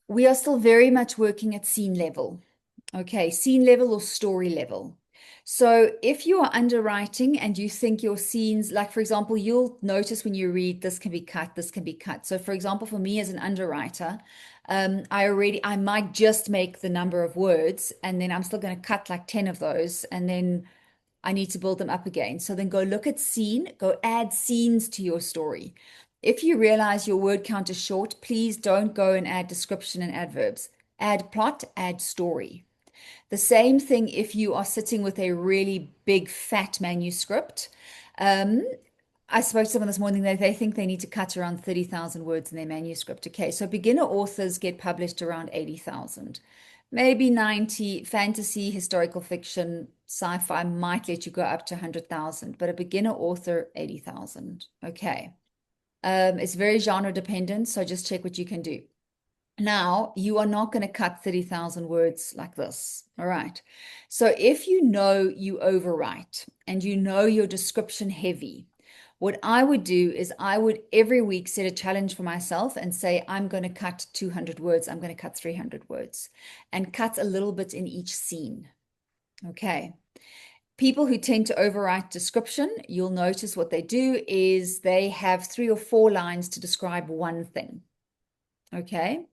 We are still very much working at scene level. Okay, scene level or story level. So if you are underwriting and you think your scenes, like for example, you'll notice when you read, this can be cut, this can be cut. So for example, for me as an underwriter, I might just make the number of words and then I'm still going to cut like 10 of those and then I need to build them up again. So then go look at scene, go add scenes to your story. If you realize your word count is short, please don't go and add description and adverbs. Add plot, add story. The same thing if you are sitting with a really big fat manuscript. I spoke to someone this morning that they think they need to cut around 30,000 words in their manuscript. Okay, so beginner authors get published around 80,000. Maybe 90. Fantasy, historical fiction, sci-fi might let you go up to 100,000, but a beginner author, 80,000. Okay. It's very genre dependent, so just check what you can do. Now, you are not going to cut 30,000 words like this. All right. So if you know you overwrite and you know your description heavy, what I would do is I would every week set a challenge for myself and say, I'm going to cut 200 words. I'm going to cut 300 words and cut a little bit in each scene. Okay. People who tend to overwrite description, you'll notice what they do is they have 3 or 4 lines to describe one thing. Okay.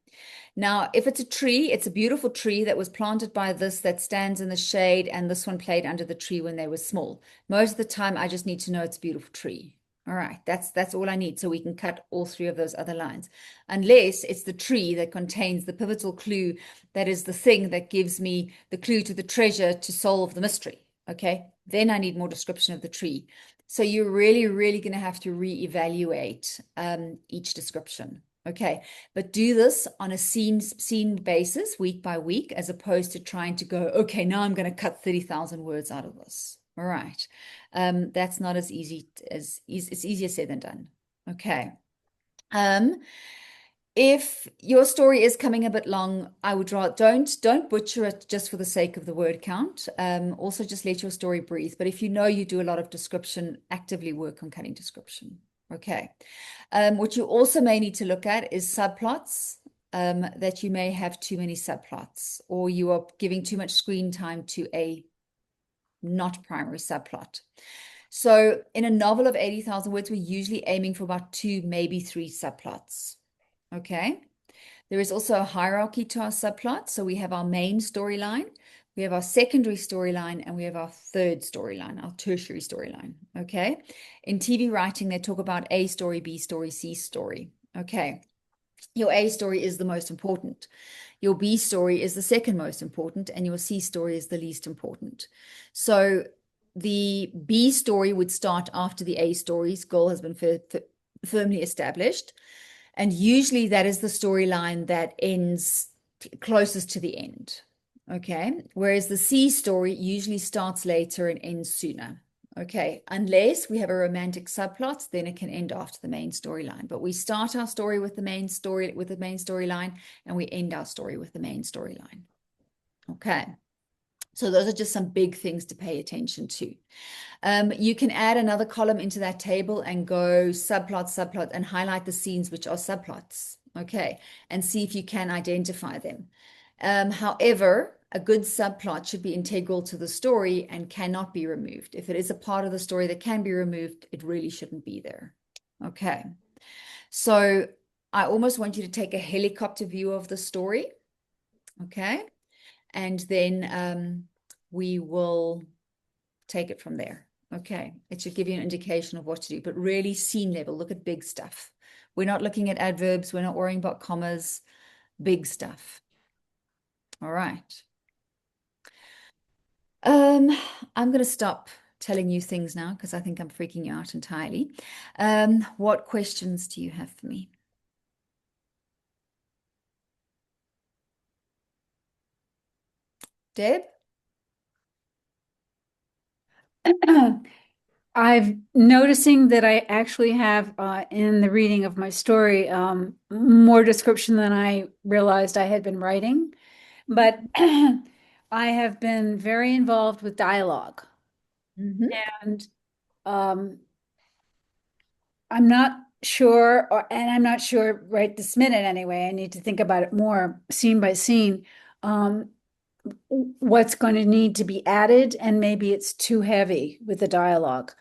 Now, if it's a tree, it's a beautiful tree that was planted by this that stands in the shade, and this one played under the tree when they were small. Most of the time, I just need to know it's a beautiful tree. All right, that's all I need. So we can cut all 3 of those other lines, unless it's the tree that contains the pivotal clue that is the thing that gives me the clue to the treasure to solve the mystery. Okay, then I need more description of the tree. So you're really, really going to have to reevaluate each description. Okay, but do this on a scene basis, week by week, as opposed to trying to go, okay, now I'm going to cut 30,000 words out of this. All right. That's not as easy it's easier said than done. Okay. If your story is coming a bit long, I would rather don't butcher it just for the sake of the word count. Also just let your story breathe. But if you know you do a lot of description, actively work on cutting description. Okay. What you also may need to look at is subplots, that you may have too many subplots, or you are giving too much screen time to a not primary subplot. So in a novel of 80,000 words, we're usually aiming for about 2, maybe 3 subplots. Okay. There is also a hierarchy to our subplots. So we have our main storyline, we have our secondary storyline, and we have our third storyline, our tertiary storyline. Okay. In TV writing, they talk about A story, B story, C story. Okay. Your A story is the most important. Your B story is the second most important, and your C story is the least important. So the B story would start after the A story's goal has been firmly established. And usually that is the storyline that ends closest to the end. Okay. Whereas the C story usually starts later and ends sooner. Okay. Unless we have a romantic subplot, then it can end after the main storyline. But we start our story with the main storyline, and we end our story with the main storyline. Okay. So those are just some big things to pay attention to. You can add another column into that table and go subplot, and highlight the scenes which are subplots. Okay. And see if you can identify them. However, a good subplot should be integral to the story and cannot be removed. If it is a part of the story that can be removed, it really shouldn't be there. Okay. So I almost want you to take a helicopter view of the story. Okay. And then we will take it from there. Okay. It should give you an indication of what to do, but really scene level, look at big stuff. We're not looking at adverbs. We're not worrying about commas, big stuff. All right. I'm going to stop telling you things now because I think I'm freaking you out entirely. What questions do you have for me? Deb? I'm noticing that I actually have in the reading of my story more description than I realized I had been writing. but I have been very involved with dialogue. Mhm. And um, I'm not sure, and I'm not sure right this minute anyway. I need to think about it more, scene by scene. Um, what's going to need to be added, and maybe it's too heavy with the dialogue.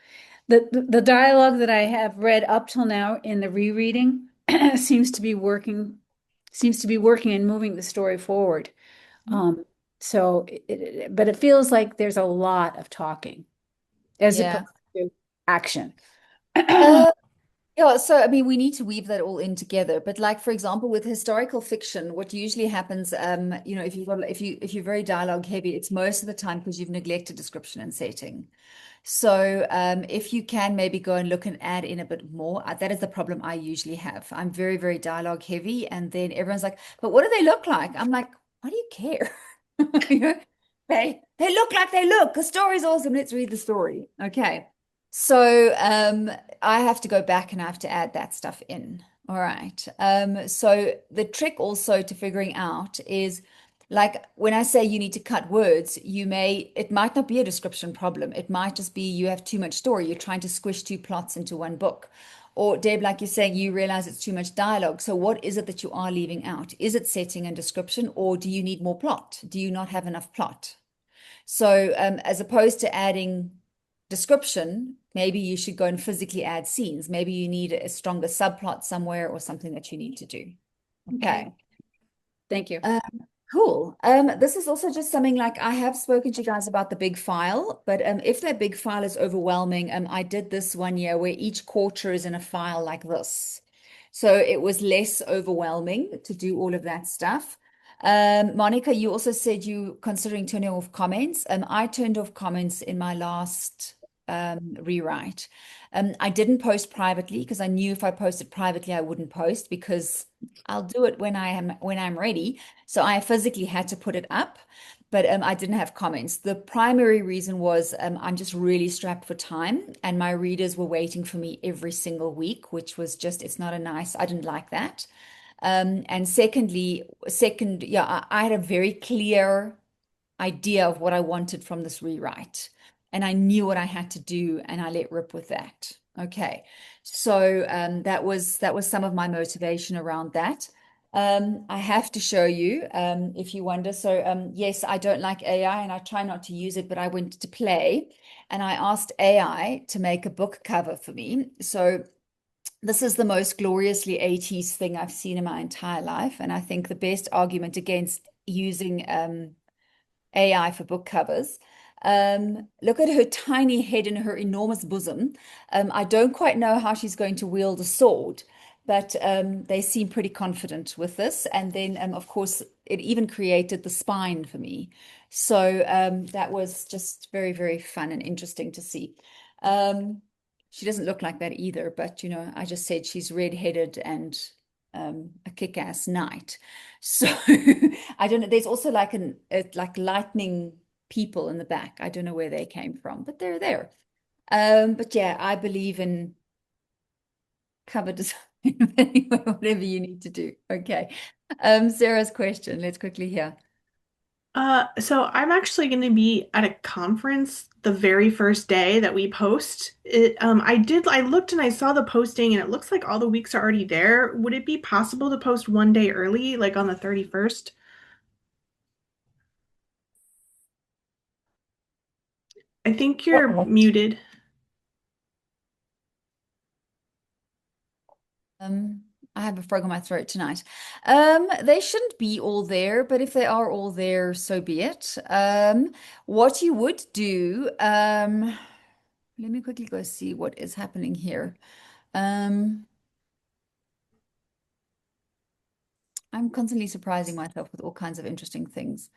The dialogue that I have read up till now in the rereading seems to be working, and moving the story forward. Um, so, but it feels like there's a lot of talking as Yeah. opposed to action. Yeah, so I mean, we need to weave that all in together. But like, for example, with historical fiction, what usually happens, if you're very dialogue heavy, it's most of the time because you've neglected description and setting. So if you can maybe go and look and add in a bit more, that is the problem I usually have. I'm very, very dialogue heavy, and then everyone's like, "But what do they look like?" I'm like, "Why do you care?" You know, they look like they look. The story's awesome. Let's read the story. Okay. So I have to go back and I have to add that stuff in. All right. So the trick also to figuring out is like when I say you need to cut words, it might not be a description problem. It might just be you have too much story. You're trying to squish two plots into one book. Or Deb, like you're saying, you realize it's too much dialogue. So what is it that you are leaving out? Is it setting and description, or do you need more plot? Do you not have enough plot? So as opposed to adding description, maybe you should go and physically add scenes. Maybe you need a stronger subplot somewhere or something that you need to do. Okay. Thank you. Cool. This is also just something like I have spoken to you guys about the big file, but if that big file is overwhelming, I did this one year where each quarter is in a file like this. So it was less overwhelming to do all of that stuff. Monica, you also said you considering turning off comments. I turned off comments in my last rewrite. I didn't post privately because I knew if I posted privately, I wouldn't post because I'll do it when I'm ready. So I physically had to put it up, but I didn't have comments. The primary reason was I'm just really strapped for time, and my readers were waiting for me every single week, which was just I didn't like that. And I had a very clear idea of what I wanted from this rewrite, and I knew what I had to do, and I let rip with that. Okay, so that was some of my motivation around that. I have to show you if you wonder. So yes, I don't like AI, and I try not to use it, but I went to play, and I asked AI to make a book cover for me. So this is the most gloriously 80s thing I've seen in my entire life. And I think the best argument against using AI for book covers. Look at her tiny head and her enormous bosom. I don't quite know how she's going to wield a sword, but they seem pretty confident with this. And then, of course, it even created the spine for me. So that was just very, very fun and interesting to see. She doesn't look like that either, but I just said she's red-headed and a kick-ass knight. So I don't know. There's also like like lightning people in the back. I don't know where they came from, but they're there. But yeah, I believe in cover design. Anyway, whatever you need to do. Okay. Sarah's question. Let's quickly hear. So I'm actually going to be at a conference the very first day that we post. I looked and I saw the posting and it looks like all the weeks are already there. Would it be possible to post one day early, like on the 31st? I think you're muted. I have a frog in my throat tonight. They shouldn't be all there, but if they are all there, so be it. What you would do, let me quickly go see what is happening here. I'm constantly surprising myself with all kinds of interesting things.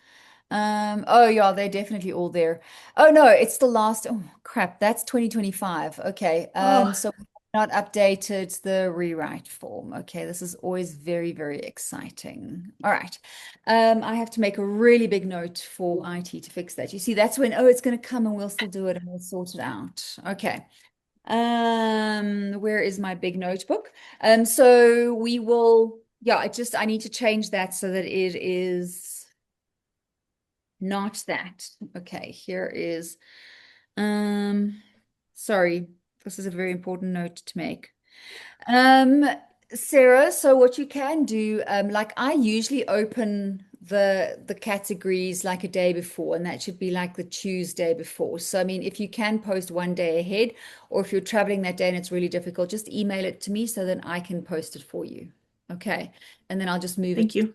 Oh yeah, they're definitely all there. Oh no, it's the last. Oh crap, that's 2025. Okay. Oh. So we've not updated the rewrite form. Okay, this is always very, very exciting. All right. I have to make a really big note for IT to fix that. You see, that's when, it's gonna come and we'll still do it and we'll sort it out. Okay. Where is my big notebook? So we will, yeah, I need to change that so that it is not that. Okay, here is, sorry, this is a very important note to make. Sarah, so what you can do, like I usually open the categories like a day before, and that should be like the Tuesday before. So I mean, if you can post one day ahead, or if you're traveling that day and it's really difficult, just email it to me so that I can post it for you. Okay. And then I'll just move it. Thank you.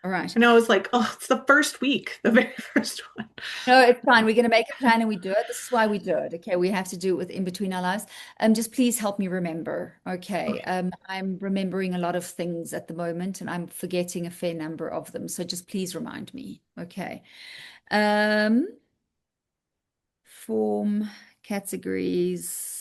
All right. I know I was like, oh, it's the first week, the very first one. No, it's fine. We're going to make a plan and we do it. This is why we do it. Okay. We have to do it with in between our lives. Just please help me remember. Okay. I'm remembering a lot of things at the moment and I'm forgetting a fair number of them. So just please remind me. Okay. Form categories.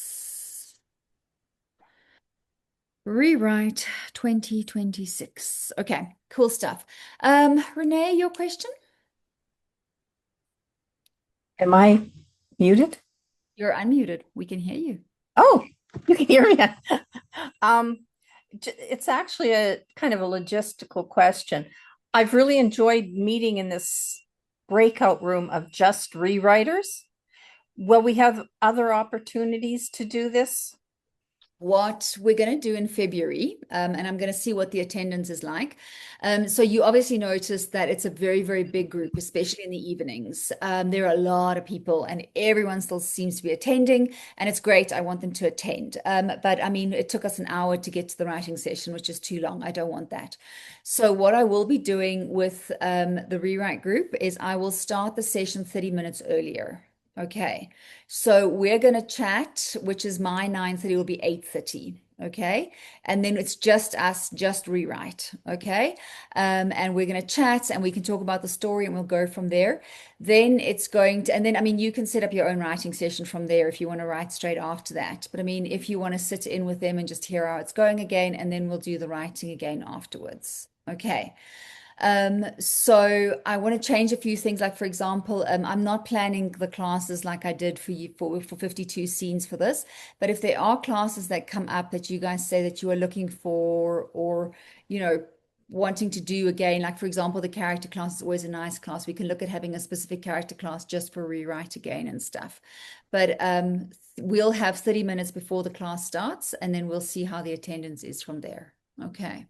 Rewrite 2026. Okay. Cool stuff. Renee, your question? Am I muted? You're unmuted. We can hear you. Oh, you can hear me. It's actually a kind of a logistical question. I've really enjoyed meeting in this breakout room of just rewriters. Will we have other opportunities to do this? What we're going to do in February, and I'm going to see what the attendance is like. So you obviously noticed that it's a very, very big group, especially in the evenings. There are a lot of people and everyone still seems to be attending, and it's great. I want them to attend. But I mean, it took us an hour to get to the writing session, which is too long. I don't want that. So what I will be doing with the rewrite group is I will start the session 30 minutes earlier. Okay, so we're going to chat, which is my 9:30 will be 8:30. Okay, and then it's just us, just rewrite. Okay, and we're going to chat and we can talk about the story and we'll go from there. Then it's going to, and then I mean, you can set up your own writing session from there if you want to write straight after that. But I mean, if you want to sit in with them and just hear how it's going again, and then we'll do the writing again afterwards. Okay. So I want to change a few things. Like, for example, I'm not planning the classes like I did for you for 52 scenes for this. But if there are classes that come up that you guys say that you are looking for, or, you know, wanting to do again, like for example, the character class is always a nice class. We can look at having a specific character class just for rewrite again and stuff. But we'll have 30 minutes before the class starts, and then we'll see how the attendance is from there. Okay.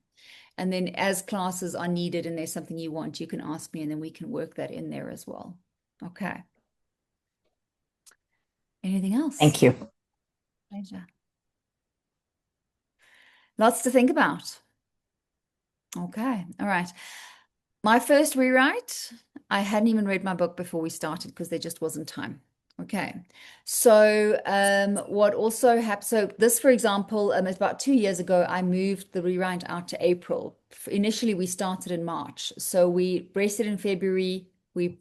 And then as classes are needed and there's something you want, you can ask me and then we can work that in there as well. Okay. Anything else? Thank you. Pleasure. Lots to think about. Okay. All right. My first rewrite, I hadn't even read my book before we started because there just wasn't time. Okay, so what also happened, so this, for example, about 2 years ago, I moved the rewrite out to April. Initially, we started in March. So we rested in February, we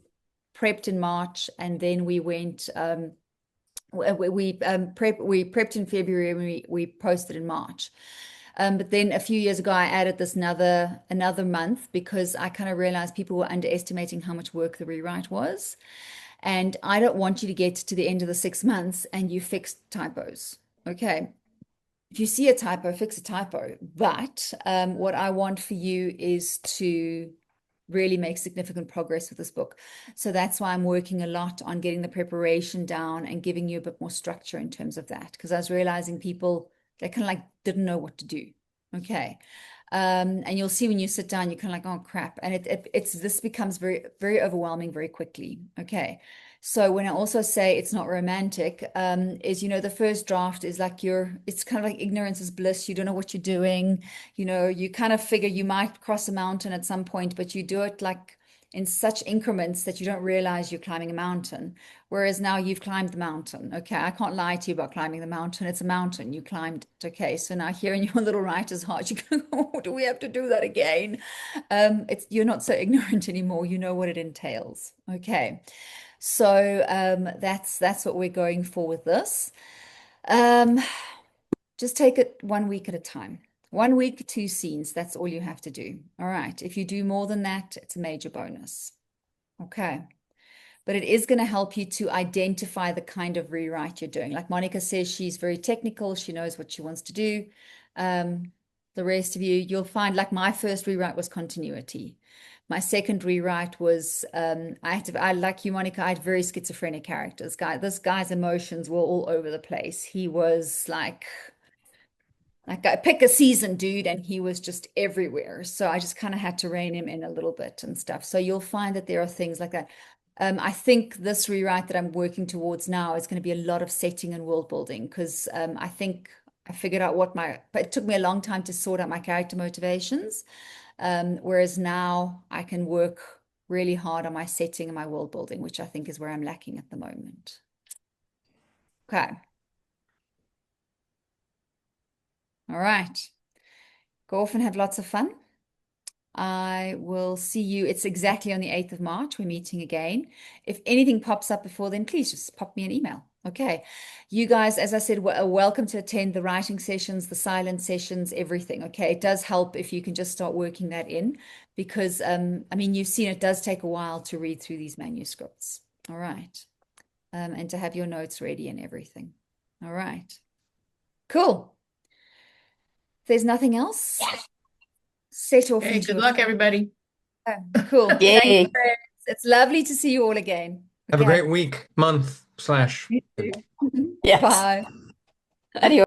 prepped in March, and then we went, we prepped in February and we posted in March. But then a few years ago, I added this another month because I kind of realized people were underestimating how much work the rewrite was. And I don't want you to get to the end of the 6 months and you fix typos. Okay. If you see a typo, fix a typo. But what I want for you is to really make significant progress with this book. So that's why I'm working a lot on getting the preparation down and giving you a bit more structure in terms of that. Because I was realizing people, they kind of like didn't know what to do. Okay. And you'll see when you sit down, you're kind of like, oh crap. And this becomes very, very overwhelming very quickly. Okay. So when I also say it's not romantic, is, you know, the first draft is like it's kind of like ignorance is bliss. You don't know what you're doing. You know, you kind of figure you might cross a mountain at some point, but you do it like in such increments that you don't realize you're climbing a mountain. Whereas now you've climbed the mountain. Okay, I can't lie to you about climbing the mountain. It's a mountain. You climbed it. Okay, so now here in your little writer's heart, you go, oh, do we have to do that again? You're not so ignorant anymore. You know what it entails. Okay, so that's what we're going for with this. Just take it 1 week at a time. 1 week, 2 scenes. That's all you have to do. All right. If you do more than that, it's a major bonus. Okay. But it is going to help you to identify the kind of rewrite you're doing. Like Monica says, she's very technical. She knows what she wants to do. The rest of you, you'll find, like my first rewrite was continuity. My second rewrite was I like you, Monica. I had very schizophrenic characters. This guy's emotions were all over the place. He was like I pick a season, dude, and he was just everywhere. So I just kind of had to rein him in a little bit and stuff. So you'll find that there are things like that. I think this rewrite that I'm working towards now is going to be a lot of setting and world building because I think I figured out but it took me a long time to sort out my character motivations. Whereas now I can work really hard on my setting and my world building, which I think is where I'm lacking at the moment. Okay. All right. Go off and have lots of fun. I will see you. It's exactly on the 8th of March. We're meeting again. If anything pops up before then, please just pop me an email. Okay. You guys, as I said, are welcome to attend the writing sessions, the silent sessions, everything. Okay. It does help if you can just start working that in because, I mean, you've seen it does take a while to read through these manuscripts. All right. And to have your notes ready and everything. All right. Cool. If there's nothing else, set off Okay, into good a luck, everybody. cool. Thank you, Yay. friends. It's lovely to see you all again. Have a Okay. great week, month / You too. Yes. Bye. Adios.